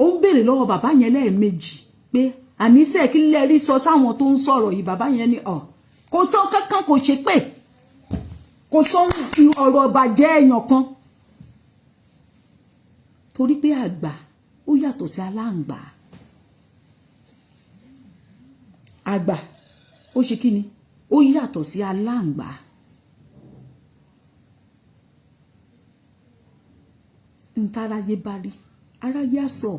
ó ń béèrè lọ́wọ́ bàbá yẹn lẹ́ẹ̀mejì pé àníṣe kí lẹ rí sọ sáwọn tó ń sọ̀rọ̀ yìí bàbá yẹn ni kò sọ kankan kò ṣépè kò sọ ọ̀rọ̀ bàjẹ́ èèyàn kan torí pé àgbà ó yàtọ̀ sí aláǹgbá àgbà ó ṣe kí ni ó yàtọ̀ sí aláǹgbá ntáráyé bá rí aráyé àsọ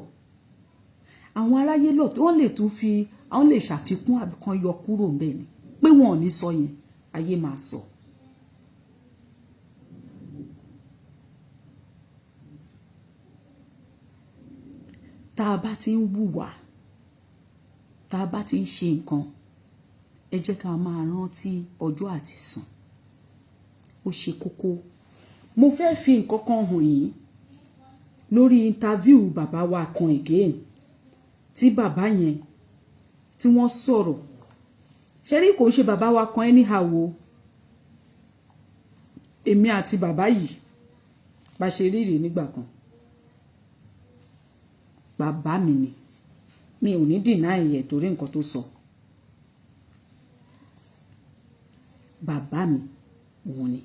àwọn aráyé lọ tí wọ́n lè tún fi àwọn lè ṣàfikún àbí kan yọ kúrò ńbẹ̀ ni pé wọn ò ní sọ yẹn ayé máa sọ. tá a bá ti ń wùwà tá a bá ti ń ṣe nǹkan ẹ jẹ́ ká máa rántí ọjọ́ àti sùn ó ṣe kókó. mo fẹ́ fi nǹkan kan hàn yín lórí interview bàbá wa kan again tí bàbá yẹn tí wọ́n sọ̀rọ̀ ṣe rí kò ṣe bàbá wa kan anyhow o èmi àti bàbá yìí bá ṣe rírì nígbà kan bàbá mi ni mi ò ní dìnnà ẹ̀yẹ torí nǹkan tó sọ bàbá mi òun ni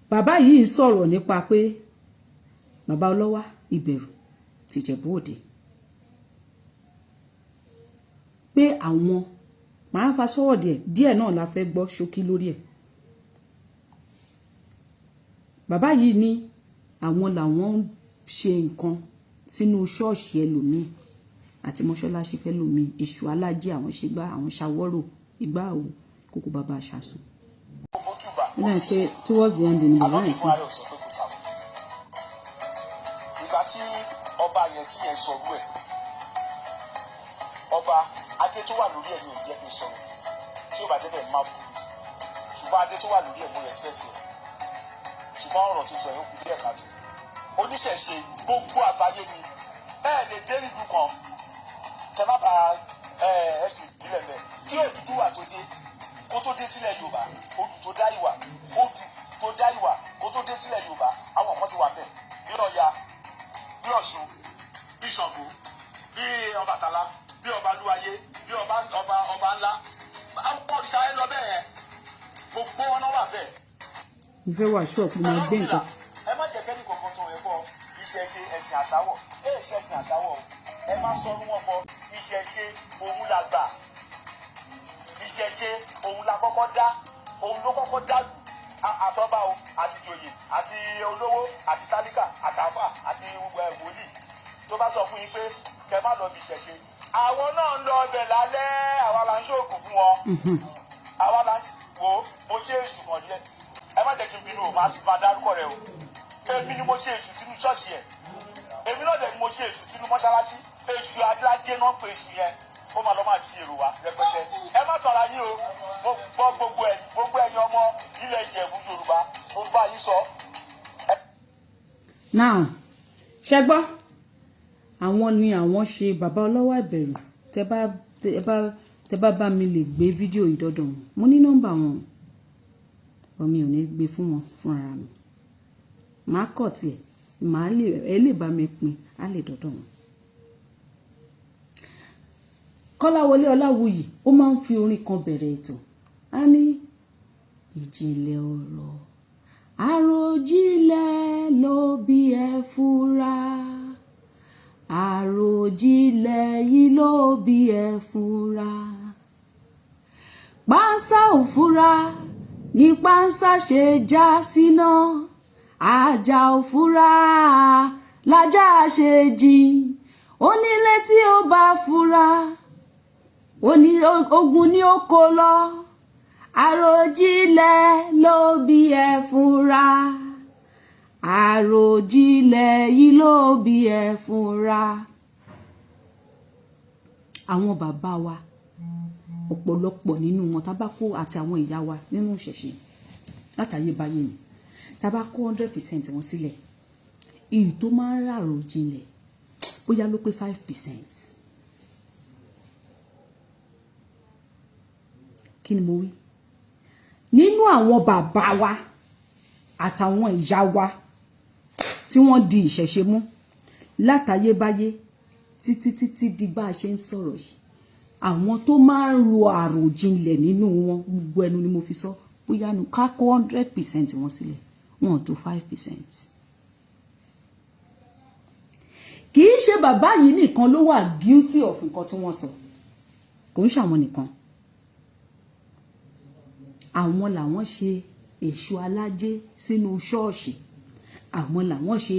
bàbá yìí ń sọ̀rọ̀ nípa pé bàbá ọlọ́wà ìbẹ̀rù ti Ìjẹ̀bú Òde pé àwọn máa fa sọ́wọ́ díẹ̀ náà la fẹ́ gbọ́ ṣókí lórí ẹ̀ bàbá yìí ní àwọn làwọn ń ṣe nǹkan sínú ṣọ́ọ̀ṣì ẹlòmíì àti mọ́ṣáláṣí fẹ́lòmíì èṣù alájẹ àwọn ṣègbà àwọn ṣàwọ́rò ìgbà àwò kókó bàbá àṣàṣù. nígbà pé towards the end ni bàbá yẹn fún. ìgbà tí ọba yẹn tí yẹn sọ rú ẹ ọba adé tó wà lórí ẹ ní òjẹ́ kí n sọ̀rọ̀ yìí tí ó bá jẹ́ bẹ́ẹ̀ máa burú ṣùgbọ́n adé tó wà lórí ẹ mú respect ẹ ṣùgbọ́n ọ̀rọ̀ tó sọ yẹn ó kù díẹ̀ káàtó oníṣẹ̀ṣe gbogbo àgbáyé ni ẹ lè dé nílùú kan kẹ má bàa ẹ̀sìn ìbílẹ̀ bẹ́ẹ̀ kí Odùduwà tó dé kó tó dé sílẹ̀ Yorùbá odù tó dá ìwà kó tó dé sílẹ̀ Yorùbá àwọn kan ti wà bẹ́ẹ̀ bí Ọya bí Ọ̀ṣun bí Ṣàngó bí Ọbàtálá bí Ọbalúwayé bí ọba ńlá àwọn òrìṣà ẹ lọ bẹ́ẹ̀ gbogbo wọn náà wà bẹ́ẹ̀. ìfẹ́ wà ṣọ́ọ̀pù máa gbé nǹkan. ẹ má jẹ́ kẹ́ni kankan tó rẹ̀ bọ́ ìṣẹ̀ṣe ẹ̀sìn àsáwọ̀ ṣe ẹ̀sìn àsáwọ̀ ẹ má sọ ọdún wọn bọ ìṣẹ̀ṣe òun la gbà ìṣẹ̀ṣe òun la kọ́kọ́ dá òun ló kọ́kọ́ dá lù àtọ́ba o àti joyè àti olówó àti tálíkà àtàfà àti wòlíì tó bá sọ fún yín pé kẹ má lọ bí ìṣẹ̀ṣe àwọn náà ń lọ ọbẹ̀ lálẹ́ àwa là ń ṣoògùn fún wọn àwa là ń wò ó mo ṣe èṣù mọ̀ díẹ̀ ẹ má jẹ́ kí n bínú o máa dárúkọ rẹ o èmi ni mo ṣe èṣù sínú ṣọ́ọ̀ṣì ẹ̀ èmi náà dẹ̀ ni mo ṣe èṣù sínú mọ́ṣáláṣí èṣù adájẹ́ náà pé èṣù yẹn ó máa lọ máa ti èrò wa rẹpẹtẹ ẹ má tọ́ra yín o mo gbọ́ gbogbo ẹ̀yin ọmọ ilẹ̀ Ìjẹ̀bú Yorùbá mo bá yín sọ. now ṣe gbọ́ àwọn ni àwọn ṣe bàbá ọlọ́wọ́ ìbẹ̀rù tẹ bá mi lè gbé fídíò ìdọ́dọ̀ wọn mo ní nọ́mbà wọn omi ò ní gbé fún wọn fúnra mi màá kọ̀ tiẹ̀ ẹ lè bá mi pín á lè dọ́dọ̀ wọn. Kọ́láwọlé Ọláwuyì ó máa ń fi orin kan bẹ̀rẹ̀ ètò á ní ìjìnlẹ̀ ọ̀rọ̀ àròjinlẹ̀ ló bí ẹ fura àròjinlẹ̀ yìí ló bí ẹ fura pánsá ò fura ní pánsá ṣe já síná àjà ò fura lájà ṣe jìn onílé tí ó bá fura ogun ni ó kó lọ àròjinlẹ̀ ló bí ẹ fura àròjinlẹ̀ yìí ló bí ẹ fura. àwọn bàbá wa ọ̀pọ̀lọpọ̀ nínú wọn tabako àti àwọn ìyá wa nínú ìṣẹ̀ṣe látàyébáyé ni tabako 100% wọn sílẹ̀ èyí tó máa ń ràròjinlẹ̀ bóyá ló pé 5%. kí ni mo wí nínú àwọn bàbá wa àtàwọn ìyá wa tí wọ́n di ìṣẹ̀ṣe mú látayébáyé títí di bá a ṣe ń sọ̀rọ̀ yìí àwọn tó máa ń ro àròjinlẹ̀ nínú wọn gbogbo ẹnu ni mo fi sọ bóyá nu ká kó 100% wọn sílẹ̀ wọn tó 5%. kì í ṣe bàbá yìí nìkan ló wà guilty of nǹkan tí wọ́n sọ kò ń ṣàwọn nìkan àwọn làwọn ṣe èṣù alájé sínú ṣọ́ọ̀ṣì àwọn làwọn ṣe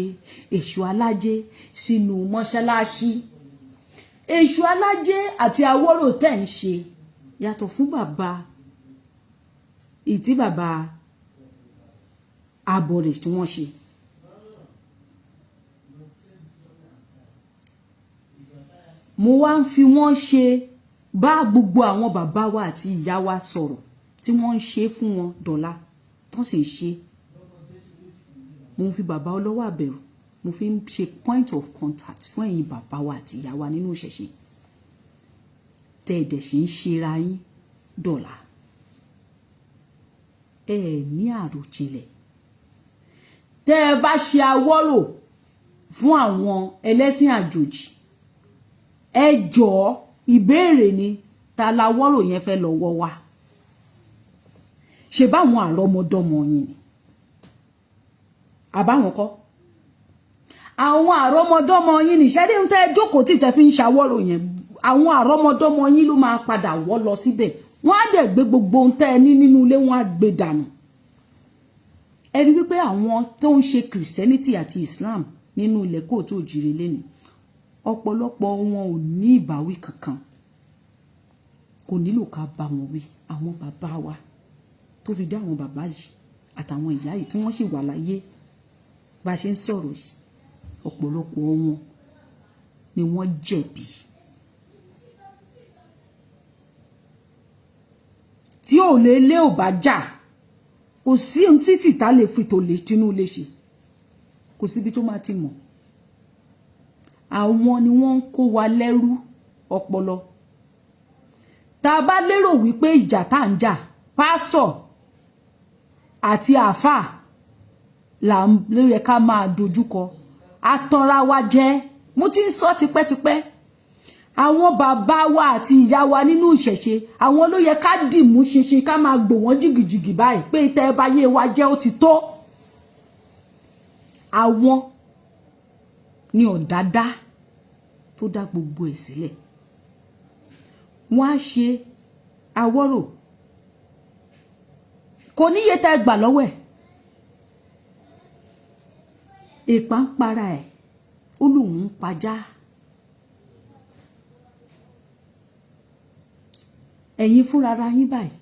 èṣù alájé sínú mọ́ṣáláṣí èṣù alájé àti awọ́rò tẹ̀ ń ṣe yàtọ̀ fún bàbá ìtí bàbá abọ̀rẹ̀ tí wọ́n ṣe. mo wá ń fi wọ́n ṣe bá gbogbo àwọn bàbá wa àti ìyá wa sọ̀rọ̀ tí wọ́n ń ṣe fún wọn dọ̀la tán sì ń ṣe. mo fi bàbá ọlọ́wọ́ àbẹ̀rù mo fi ń ṣe point of contact fún ẹ̀yin bàbá wa àti ìyá wa nínú ìṣẹ̀ṣe tẹ́ ẹ̀dẹ̀ ṣe ń ṣera yín dọ̀la ẹ ní àròjinlẹ̀ tẹ́ ẹ bá ṣe awọ́rò fún àwọn ẹlẹ́sìn àjòjì ẹ jọ̀ọ́ ìbéèrè ni ta la wọ́rò yẹn fẹ́ lọ́wọ́ wa ṣe báwọn àrọ́mọdọ́mọ yín ni àbáwọn kọ́ àwọn àrọ́mọdọ́mọ yín ni ṣẹ́rí ń tẹ́ jókòó tí tẹ́ fi ń ṣàwọ́rò yẹn àwọn àrọ́mọdọ́mọ yín ló máa padà wọ́ lọ síbẹ̀ wọ́n á dẹ̀ gbé gbogbo ohun tẹ́ ẹ ní nínú ilé wọn á gbé dànù ẹ rí wípé àwọn tó ń ṣe Christianity àti Islam nínú ilẹ̀ kóòtù òjìrè lẹ́nu ọ̀pọ̀lọpọ̀ wọn ò ní ìbáwí kankan kò nílò ká bá wọn wí àwọn bàbá wa tó fi dé àwọn bàbá yìí àtàwọn ìyá yìí tí wọ́n sì wà láyé bá a ṣe ń sọ̀rọ̀ yìí ọ̀pọ̀lọpọ̀ wọn ni wọ́n jẹ̀bi tí ò lè lé ò bá jà kò sí ohun tí tìta lè fi tó lè tinú lè ṣe kò síbi tó máa ti mọ̀ àwọn ni wọ́n ń kó wa lẹ́rú ọpọlọ tá a bá lérò wípé ìjà tá ń jà pásítọ̀ àti àáfàá ló yẹ ká máa dojúkọ atanra wa jẹ mo ti ń sọ tipẹ́tipẹ́ àwọn bàbá wa àti ìyá wa nínú ìṣẹ̀ṣe àwọn ló yẹ ká dìmú ṣinṣin ká máa gbò wọ́n jìgìjìgì báyìí pé tẹ́ ẹ bá yé wa jẹ́ ó ti tó àwọn ni ọ̀dádá tó dá gbogbo ẹ̀ sílẹ̀ wọ́n á ṣe awọ́rò kò níye tá ẹ gbà lọ́wọ́ ẹ̀ èpà ń para ẹ̀ ó lóun ń pajá ẹ̀yin fúnrara yín báyìí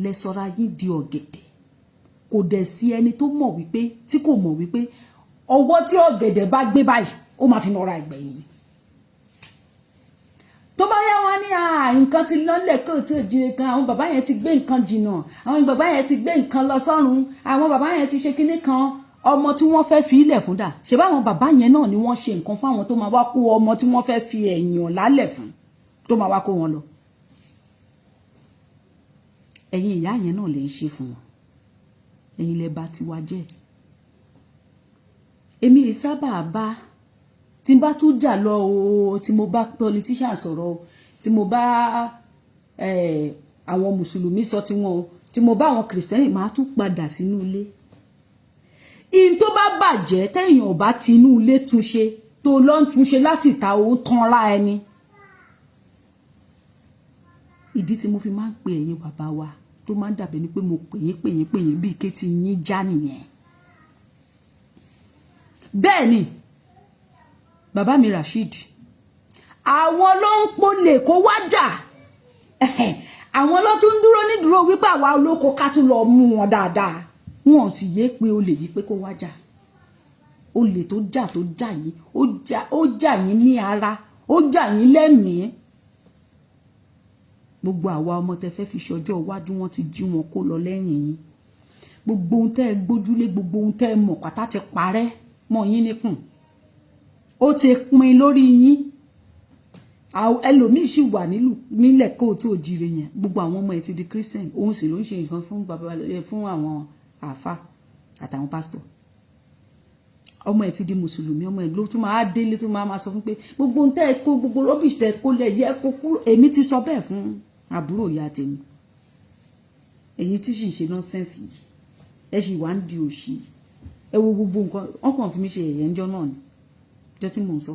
lẹ sọra yín di ọ̀gẹ̀dẹ̀ kò dẹ̀ sí ẹni tó mọ̀ wípé tí kò mọ̀ wípé ọwọ́ tí ọ̀gẹ̀dẹ̀ bá gbé báyìí ó máa fi nọra ẹgbẹ̀yìn tó bá yá wọn ní nǹkan ti lọ́lẹ̀ kó tó jíire kan àwọn bàbá yẹn ti gbé nǹkan jìnnà àwọn bàbá yẹn ti gbé nǹkan lọ sọ́run àwọn bàbá yẹn ti ṣe kinní kan ọmọ tí wọ́n fẹ́ fi ilẹ̀ fún dà ṣe bá àwọn bàbá yẹn náà ni wọ́n ṣe nǹkan fún àwọn tó máa wá kó ọmọ tí wọ́n fẹ́ fi ẹ̀yàn lálẹ̀ fún tó máa wá kó wọn lọ ẹ̀yin ìyá yẹn náà lè ń ṣe fún wọn ẹ̀yin lẹ bá tiwa jẹ́ èmi ìsábà bá tí n bá tún jà lọ o tí mo bá politician sọ̀rọ̀ o tí mo bá àwọn mùsùlùmí sọ tí wọn o tí mo bá àwọn kìrìsìtẹ́nì máa tún padà sínú ilé in tó bá bàjẹ́ tẹ́yìn ọ̀bá ti inú ilé túnṣe tó lọ ń túnṣe láti ìta òun tanra ẹni ìdí tí mo fi máa ń pè ẹ̀yin bàbá wa tó máa ń dàbẹ̀ ni pé mo pè yín bíi ké tí yín já nìyẹn bẹ́ẹ̀ ni bàbá mi Rasheed àwọn ló ń polè kó wájà àwọn ló tún dúró nídúró wípé àwa olóko ká tún lọ mú wọn dáadáa wọn sì yé pé olè yìí pé kó wájà olè tó jà yìí ó jà yín ní ara ó jà yín lẹ́mìí gbogbo àwa ọmọ tẹ́ fẹ́ fi ṣọjọ́ iwájú wọn ti jí wọn kó lọ lẹ́yìn yín gbogbo ohun tẹ́ gbójúlé gbogbo ohun tẹ́ mọ̀ pátá ti parẹ́ mọ́ yín níkùn ó ti pin lórí yín ẹlòmíì sì wà nílẹ̀ kó tó jíire yẹn gbogbo àwọn ọmọ ẹ̀ ti di Christian òun sì ló ń ṣe nǹkan fún bàbá fún àwọn àáfà àtàwọn pásítọ̀ ọmọ ẹ̀ ti di mùsùlùmí ọmọ ẹ̀ ló tún máa délé tó máa sọ fún pé gbogbo ohun tẹ́ kó gbogbo rubbish tẹ́ kó lẹ̀ yẹ kó kúrò èmi ti sọ bẹ́ẹ̀ fún àbúrò ìyá tèmi èyí tí sì ń ṣe nọ́sẹ̀nsì yìí ẹ sì wá ń di òṣì ẹ wo gbogbo nǹkan wọn kàn fi mí ṣe ẹ̀yẹ ńjọ́ náà ni jẹ́ tí mò ń sọ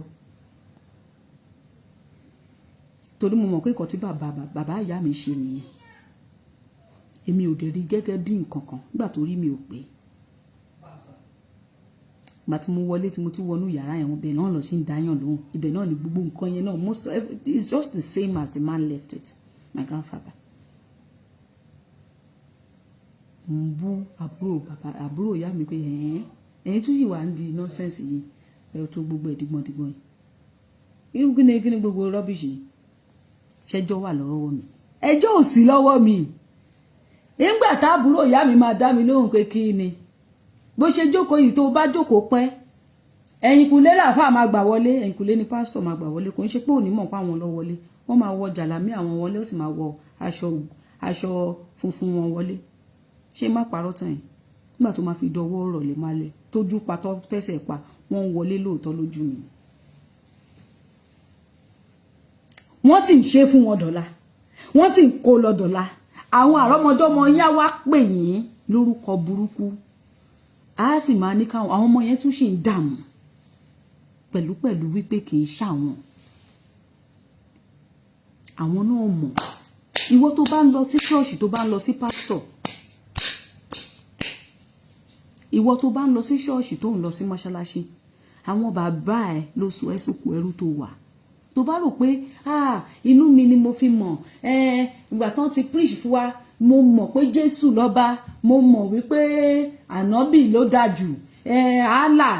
torí mo mọ̀ pé nǹkan tí bàbá ìyá mi ṣe nìyẹn èmi ò dẹ̀ rí gẹ́gẹ́ bí nǹkan kan nígbà tó rí mi ò pé gbà tí mo wọlé tí mo tún wọnú yàrá yẹn wọn bẹ́ẹ̀ náà lọ sí ń dáyàn lóhùn ibẹ̀ náà ni gbogbo nǹkan yẹn náà most it's just the same as the man left it my grandfather mo bú àbúrò ìyá mi pé ẹ̀yin tún yìí wà ń di nọ́sẹ̀nsì yìí ẹ̀ tó gbogbo ẹ̀ dìgbọ̀ndìgbọ̀n yìí irú kí ni gbogbo rọ́bìṣì ṣẹjọ́ wà lọ́wọ́ mi ẹjọ́ ò sí lọ́wọ́ mi nígbà táàbúrò ìyá mi máa dá mi lóhùn pé kí ni bó ṣe jókòó yìí tó bá jókòó pẹ́ ẹ̀yìnkùlé làáfàá máa gbà wọlé ẹ̀yìnkùlé ni pásítọ̀ máa gbà wọlé kò ń ṣe pé òní mọ̀ pa àwọn lọ wọlé wọ́n máa wọ jàlámí àwọn wọlé ó sì máa wọ aṣọ funfun wọn wọlé ṣé má parọ́ tàn yín nígbà tó máa fi dọwọ́ ọ̀rọ̀ lè máa lẹ̀ tójú pa tó tẹ̀sẹ̀ pa wọ́n ń wọlé lóòótọ́ lójú mi wọ́n sì ń ṣe fún wọn dọ̀la wọ́n sì ń kó lọ dọ̀la àwọn àrọ́mọdọ́mọ yá wá pè yín lórúkọ burúkú a sì máa ní káwọn àwọn ọmọ yẹn tún ṣì ń dààmú pẹ̀lú wípé kì í ṣàwọn àwọn náà mọ̀ ìwọ tó bá ń lọ sí ṣọ́ọ̀ṣì tó bá ń lọ sí pásítọ̀ ìwọ tó bá ń lọ sí ṣọ́ọ̀ṣì tó ń lọ sí mọ́ṣáláṣí àwọn bàbá ẹ̀ ló sọ ẹ́ sóko ẹrú tó wà tó bá rò pé inú mi ni mo fi mọ̀ ìgbà tán ti preach fún wa mo mọ̀ pé Jésù lọ́ba mo mọ̀ wípé ànábì ló dájú Allah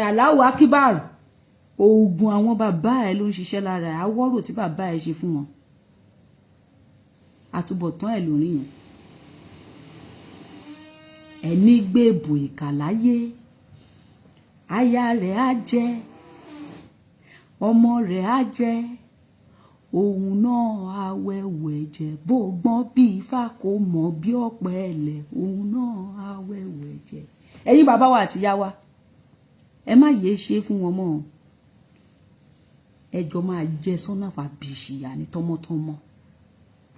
Allahu Akbar oògùn àwọn bàbá ẹ̀ ló ń ṣiṣẹ́ lára ẹ̀ àwọ̀rò tí bàbá ẹ̀ ṣe fún wọn àtúbọ̀tán ẹ̀ lórí yẹn ẹni gbèbò ìkàláyé aya rẹ̀ á jẹ́ ọmọ rẹ̀ á jẹ́ òun náà awẹ́wẹ́ jẹ bó gbọ́n bí ifá kò mọ̀ bí ọ̀pẹ ẹ̀lẹ̀ òun náà awẹ́wẹ́ jẹ. ẹ̀yin bàbá wa àti ìyá wa ẹ má yéé ṣe fún wọn mọ́ ẹjọ́ máa jẹ sọ́nà fàbíṣìyà ní tọmọtọmọ.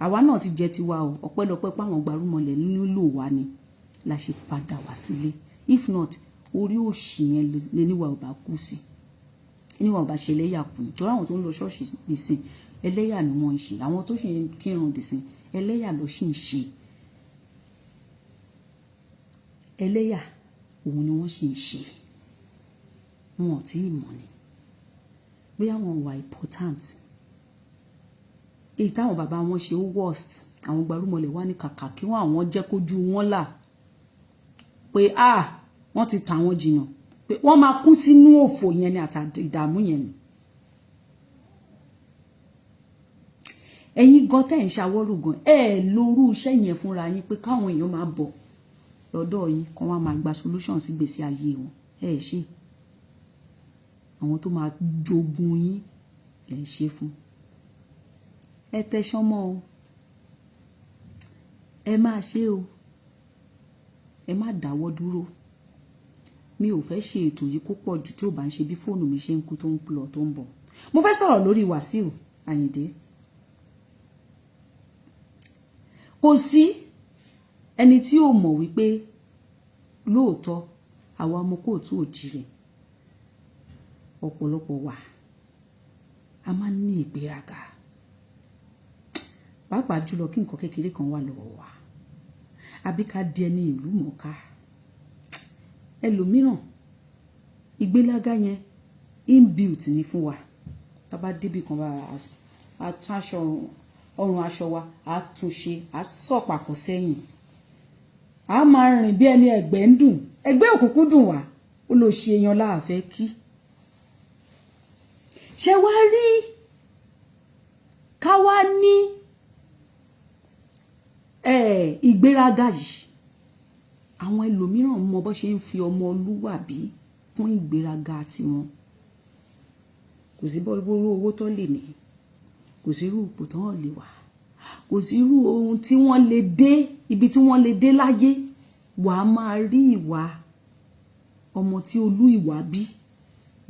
àwa náà ti jẹ tiwa o ọpẹ́lọpẹ́ páwọn gbarúmọlẹ̀ nílò wa ni la ṣe padà wá sílé if not orí òṣì yẹn lè níwà ọba kú sí níwà ọba ṣe ẹlẹ́yà kù nítorí àwọn tó ń lọ ṣọ́ọ̀ṣì nìsín ẹlẹ́yà ni wọ́n ń ṣe àwọn tó ṣe ń kírun nìsín ẹlẹ́yà ló sì ń ṣe ẹlẹ́yà òun ni wọ́n sì ń ṣe wọn ò tí ì mọ̀ ni bóyá wọn wà important èyí táwọn bàbá wọn ṣe ó worst àwọn gbarúmọlẹ̀ wá ní kàkà kí wọn àwọn jẹ́ kójú wọn là pé wọ́n ti tà wọ́n jiyàn pé wọ́n máa kú sínú òfò yẹn ni àti ìdààmú yẹn ni. ẹ̀yin gan tẹ́ ń ṣàwọ́rò gan lórú iṣẹ́ yẹn fúnra yín pé káwọn èèyàn máa bọ̀ lọ́dọ̀ yín kí wọ́n máa gba solution sí gbèsè ayé wọn ṣe àwọn tó máa jogun yín lè ṣe fún ẹ tẹṣán mọ́ o ẹ máa ṣe o ẹ má dáwọ́ dúró mi ò fẹ́ ṣe ètò yìí kó pọ̀ jù tí ò bá ń ṣe bí fóònù mi ṣe ń kú tó ń lọ tó ń bọ̀ mo fẹ́ sọ̀rọ̀ lórí Wasiu Àyìndé kò sí ẹni tí ò mọ̀ wípé lóòótọ́ àwa ọmọ kóòtù òjìrè ọ̀pọ̀lọpọ̀ wà a máa ń ní ìgbéraga pàápàá jùlọ kí nǹkan kékeré kan wà lọ́wọ́ wa àbí ká di ẹni ìlú mọ̀ọ́ká ẹlòmíràn ìgbélágá yẹn inbuilt ni fún wa tá bá débi kan bá àtúnṣe ọrùn aṣọ wa àtúnṣe àsọpàkọ sẹ́yìn a máa rìn bí ẹni ẹgbẹ́ ń dùn ẹgbẹ́ òkùnkùn dùn wá ó lọ ṣe èèyàn láàfẹ́ kí ṣe wá rí ká wá ní ìgbéraga yìí àwọn ẹlòmíràn mọ bó ṣe ń fi ọmọ olúwàbí kún ìgbéraga tiwọn kò sí bọ́ọ̀lù owó tó lè ní kò sí irú ipò tó lè wà kò sí irú ohun tí wọ́n lè dé ibi tí wọ́n lè dé láyé wà á máa rí ìwà ọmọ tí olú ìwà bí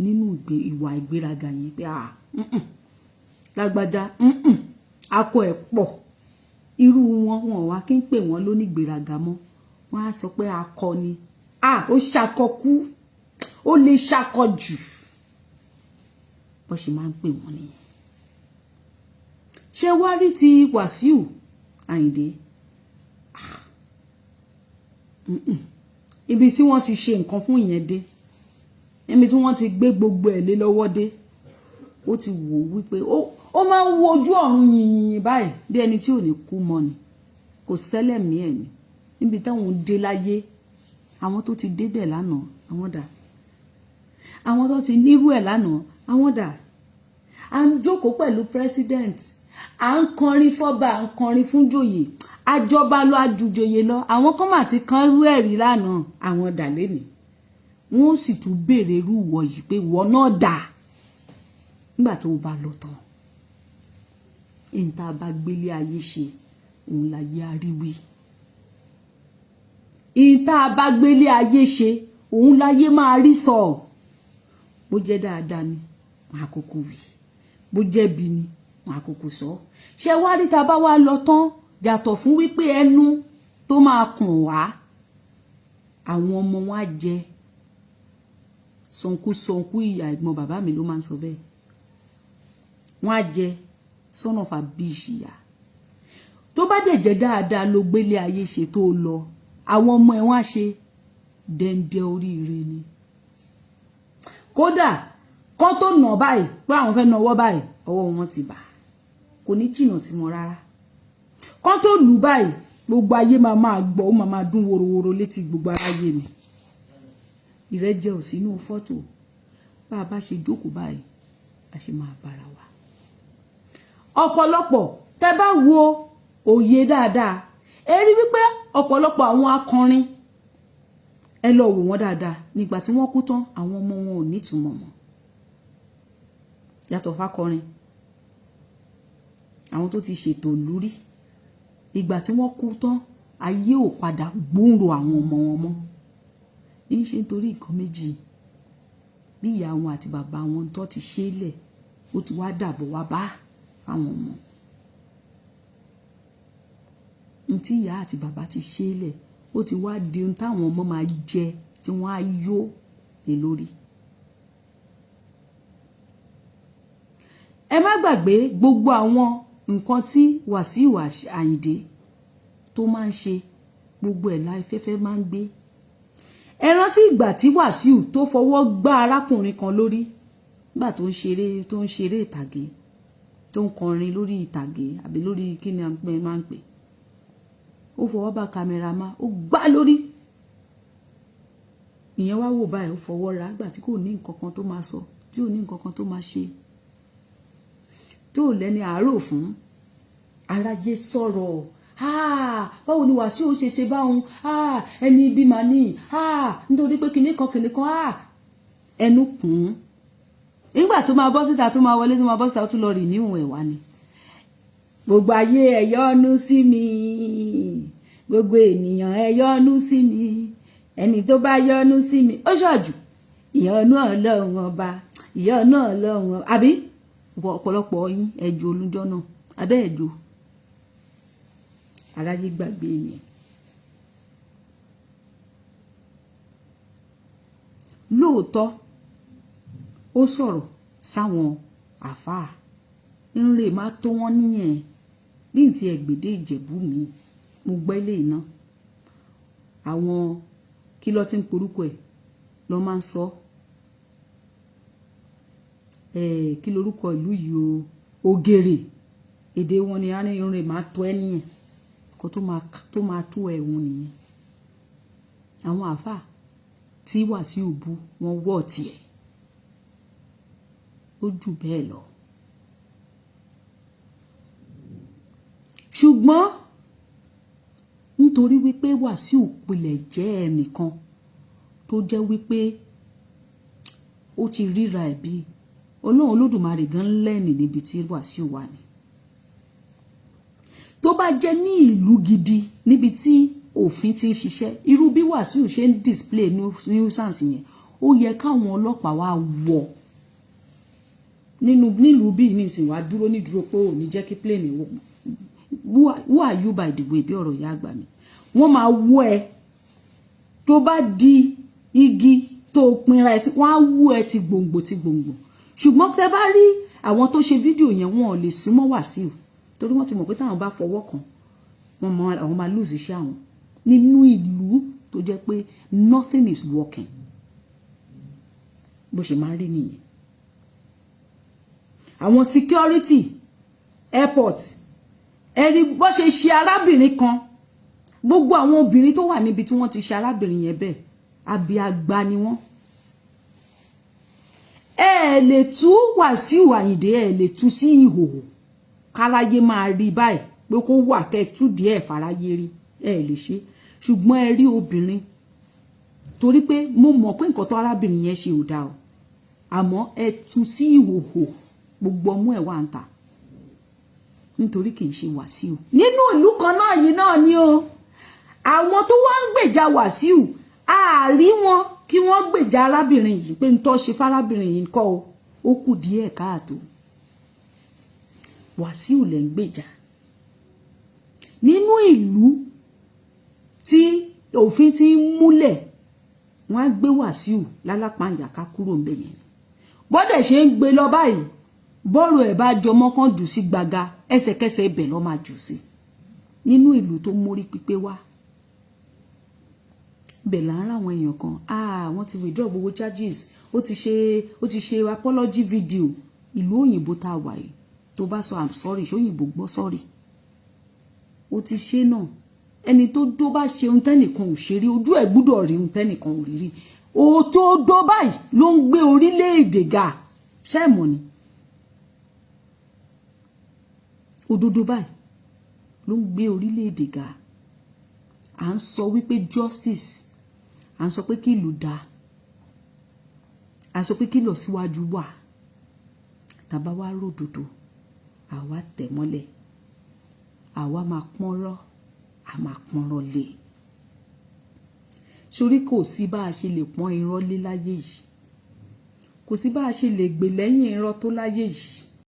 nínú ìwà ìgbéraga yẹn pé lágbájá akọ ẹ̀ pọ̀ irú wọn wá kí n pè wọ́n lónígbéraga mọ́ wọ́n á sọ pé akọni ó ṣàkọkú ó lè ṣàkọ jù bó ṣe máa ń pè wọ́n nìyẹn ṣé wá rí ti Wasiu Àyìndé ibi tí wọ́n ti ṣe nǹkan fún ìyẹn dé ibi tí wọ́n ti gbé gbogbo ẹ̀ lé lọ́wọ́ dé ó ti wò wípé ó máa ń wo ojú ọ̀run yìnyín báyìí bí ẹni tí ò ní kú mọ́ ni kò sẹ́lẹ̀mí ẹ̀ ni níbi táwọn dé láyé àwọn tó ti débẹ̀ lánàá àwọn dà àwọn tó ti nírú ẹ̀ lánàá àwọn dà à ń jókòó pẹ̀lú president à ń kọrin fọ́ba à ń kọrin fún jòyè àjọba lọ àjùjòyè lọ àwọn kan mà ti kan rú ẹ̀rí lánàá àwọn dà lẹ́nìí wọ́n sì tún béèrè irú ìwọ yìí pé ìwọ náà dà nígbà tó bá lọ tán ìta bá gbélé ayé ṣe òun láyé àríwí ìta bá gbélé ayé ṣe òun láyé máa rí sọ bó jẹ́ dáadáa ni wọn àkókò wí bó jẹ́ bí ni wọn àkókò sọ ṣé wá rí ta bá wá lọ tán yàtọ̀ fún wípé ẹnu tó máa kùn wá àwọn ọmọ wa jẹ sọnkú ìyá ẹ̀gbọ́n bàbá mi ló máa ń sọ bẹ́ẹ̀ wọ́n á jẹ sọ́nà fàbíṣìyà tó bá dẹ̀ jẹ́ dáadáa ló gbélé ayé ṣe tó lọ àwọn ọmọ ẹ̀ wọ́n á ṣe dẹ́ndẹ́ oríire ni kódà kán tó nà báyìí pé àwọn fẹ́ nawọ́ báyìí ọwọ́ wọn ti bà kò ní jìnnà tí wọn rárá kán tó lù báyìí gbogbo ayé máa gbọ́ ó máa dún worowóró létí gbogbo aráyé ni ìrẹ́jẹ ò sínú fọ́tò bá a bá ṣe jókòó báyìí a ṣe máa bára wa ọ̀pọ̀lọpọ̀ tẹ́ bá wo òye dáadáa ẹ rí wípé ọ̀pọ̀lọpọ̀ àwọn akọrin ẹ lọ wò wọ́n dáadáa nígbà tí wọ́n kú tán àwọn ọmọ wọn ò nítumọ̀ mọ́ yàtọ̀ fákọrin àwọn tó ti ṣètò lórí ìgbà tí wọ́n kú tán ayé ò padà gbòòrò àwọn ọmọ wọn mọ́ ní ṣe nítorí nǹkan méjì bí ìyá wọn àti bàbá wọn tó ti ṣe é lẹ̀ ó ti wá dàbọ̀ wá bá fáwọn ọmọ ntí ìyá àti bàbá ti ṣe é lẹ̀ ó ti wá di ohun táwọn ọmọ máa jẹ tí wọ́n á yó lé lórí. ẹ má gbàgbé gbogbo àwọn nǹkan tí Wasiu Àyìndé tó máa ń ṣe gbogbo ẹ̀ láìfẹ́fẹ́ máa ń gbé. ẹ rántí ìgbà tí Wasiu tó fọwọ́ gbá arákùnrin kan lórí nígbà tó ń ṣeré ìtàgé tó ń kọrin lórí ìtàgé àbí lórí kí ni máa ń pè ó fọwọ́ bá kámẹ́rà má ó gbá lórí ìyẹn wá wò báyìí ó fọwọ́ ra gbà tí kò ní nǹkan kan tó máa sọ tí ò ní nǹkan kan tó máa ṣe tó lẹ́ni àárò fún aráyé sọ̀rọ̀ báwo ni Wasiu ṣe báwọn ẹni ibi mà ní nítorí pé kinní kan ẹnu kùn nígbà tó máa bọ́ síta tó máa wọlé tó máa bọ́ síta ó tún lọ rì níhùn ẹ̀wà ni gbogbo ayé ẹ yọ́nú sí mi gbogbo ènìyàn ẹ yọ́nú sí mi ẹni tó bá yọ́nú sí mi ó ṣọ̀jù ìyọ́nú Ọlọ́run ọba ìyọ́nú Ọlọ́run àbí ọ̀pọ̀lọpọ̀ yín ẹjọ́ olújọ́ náà abẹ́ ẹ̀jọ́ aráyé gbàgbé yẹn lóòótọ́ ó sọ̀rọ̀ sáwọn àfáà ń lè má tó wọ́n níyẹn bí n ti ẹ̀gbẹ̀dẹ̀ Ìjẹ̀bú mi mo gbọ́ ilé iná àwọn kí ló ti ń porúkọ ẹ̀ ló máa ń sọ kí lorúkọ ìlú yìí o Ògèrè èdè wọn ni a ní irun rẹ̀ máa tó ẹ́ nìyẹn kó tó máa tó ẹ̀wọ̀n nìyẹn àwọn àfáà tí Wasiu bú wọn wọ́ tiẹ̀ ó jù bẹ́ẹ̀ lọ ṣùgbọ́n nítorí wípé Wasiu pilẹ̀ jẹ́ ẹnìkan tó jẹ́ wípé ó ti ríra ẹ̀ bí Ọlọ́run Olódùmarè gan lẹ́nì níbi tí Wasiu wà ní tó bá jẹ́ ní ìlú gidi níbi tí òfin ti ń ṣiṣẹ́ irú bí Wasiu ṣe ń display nuisance yẹn ó yẹ káwọn ọlọ́pàá wá wọ̀ nílùú bíi nísìnyí wá dúró nídúró pé ò ní jẹ́ kí plane who are you by the way bí ọ̀rọ̀ ìyá àgbà mi wọ́n máa wọ́ ẹ tó bá di igi tó pinra ẹ̀ sí wọ́n á wọ́ ẹ ti gbòǹgbò ṣùgbọ́n tẹ́ bá rí àwọn tó ṣe fídíò yẹn wọn ò lè súnmọ́ Wasiu torí wọ́n ti mọ̀ pé táwọn bá fọwọ́ kàn àwọn máa lose iṣẹ́ àwọn nínú ìlú tó jẹ́ pé nothing is working bó ṣe máa rí nìyẹn àwọn security airport ẹ̀rí bó ṣe ṣe arábìnrin kan gbogbo àwọn obìnrin tó wà níbi tí wọ́n ti ṣe arábìnrin yẹn bẹ́ẹ̀ abiagba ni wọ́n ẹ lè tú Wasiu Àyìndé ẹ lè tú sí ìhòòhò káráyé máa rí báyìí pé kó wà kẹ́ tú díẹ̀ fáráyé rí ẹ lè ṣe ṣùgbọ́n ẹ rí obìnrin torí pé mo mọ̀ pé nǹkan tó arábìnrin yẹn ṣe ò dáa o àmọ́ ẹ tú sí ìhòòhò gbogbo ọmú ẹ̀ wà ń ta nítorí kì í ṣe Wasiu nínú ìlú kan náà yìí náà ni o àwọn tó wá ń gbèjà Wasiu àárí wọn kí wọ́n gbèjà arábìnrin yìí pé ń tọ́ ṣe fárábìnrin yìí kọ́ ó kù díẹ̀ káàtó Wasiu lẹ̀ ń gbèjà nínú ìlú tí òfin ti ń múlẹ̀ wọ́n á gbé Wasiu lálápá ìyàká kúrò ń bẹ̀ yẹn bọ́dẹ̀ ṣe ń gbé lọ báyìí bọ́ọ̀rù ẹ̀ bá jọmọ́ kan jù sí gbàgà ẹsẹ̀kẹsẹ̀ ibẹ̀ lọ́ máa jù sí nínú ìlú tó mórí pípé wá bẹ̀ là ń ráwọn èèyàn kan wọ́n ti withdraw gbogbo charges ó ti ṣe apology video ìlú òyìnbó tá a wà yìí tó bá sọ I'm sorry ṣóyìnbó gbọ́ sorry ó ti ṣe náà ẹni tó bá ṣe ohun tẹ́nìkan ò ṣe rí ojú ẹ̀ gbúdọ̀ rí ohun tẹ́nìkan ò rí òótọ́ dó báyìí ló ń gbé orílẹ̀-èdè ga ṣẹ́ẹ̀mọ̀ ni òdodo báyìí ló ń gbé orílẹ̀-èdè ga à ń sọ wípé justice à ń sọ pé kí ìlú dáa à ń sọ pé kí lọ síwájú wà tàbá wá ròdodo àwa tẹ̀ mọ́lẹ̀ àwa máa pọ́nrọ́ a máa pọ́nrọ́ lé sórí kò sí bá a ṣe lè pọ́n irọ́ lé láyé yìí kò sí bá a ṣe lè gbè lẹ́yìn irọ́ tó láyé yìí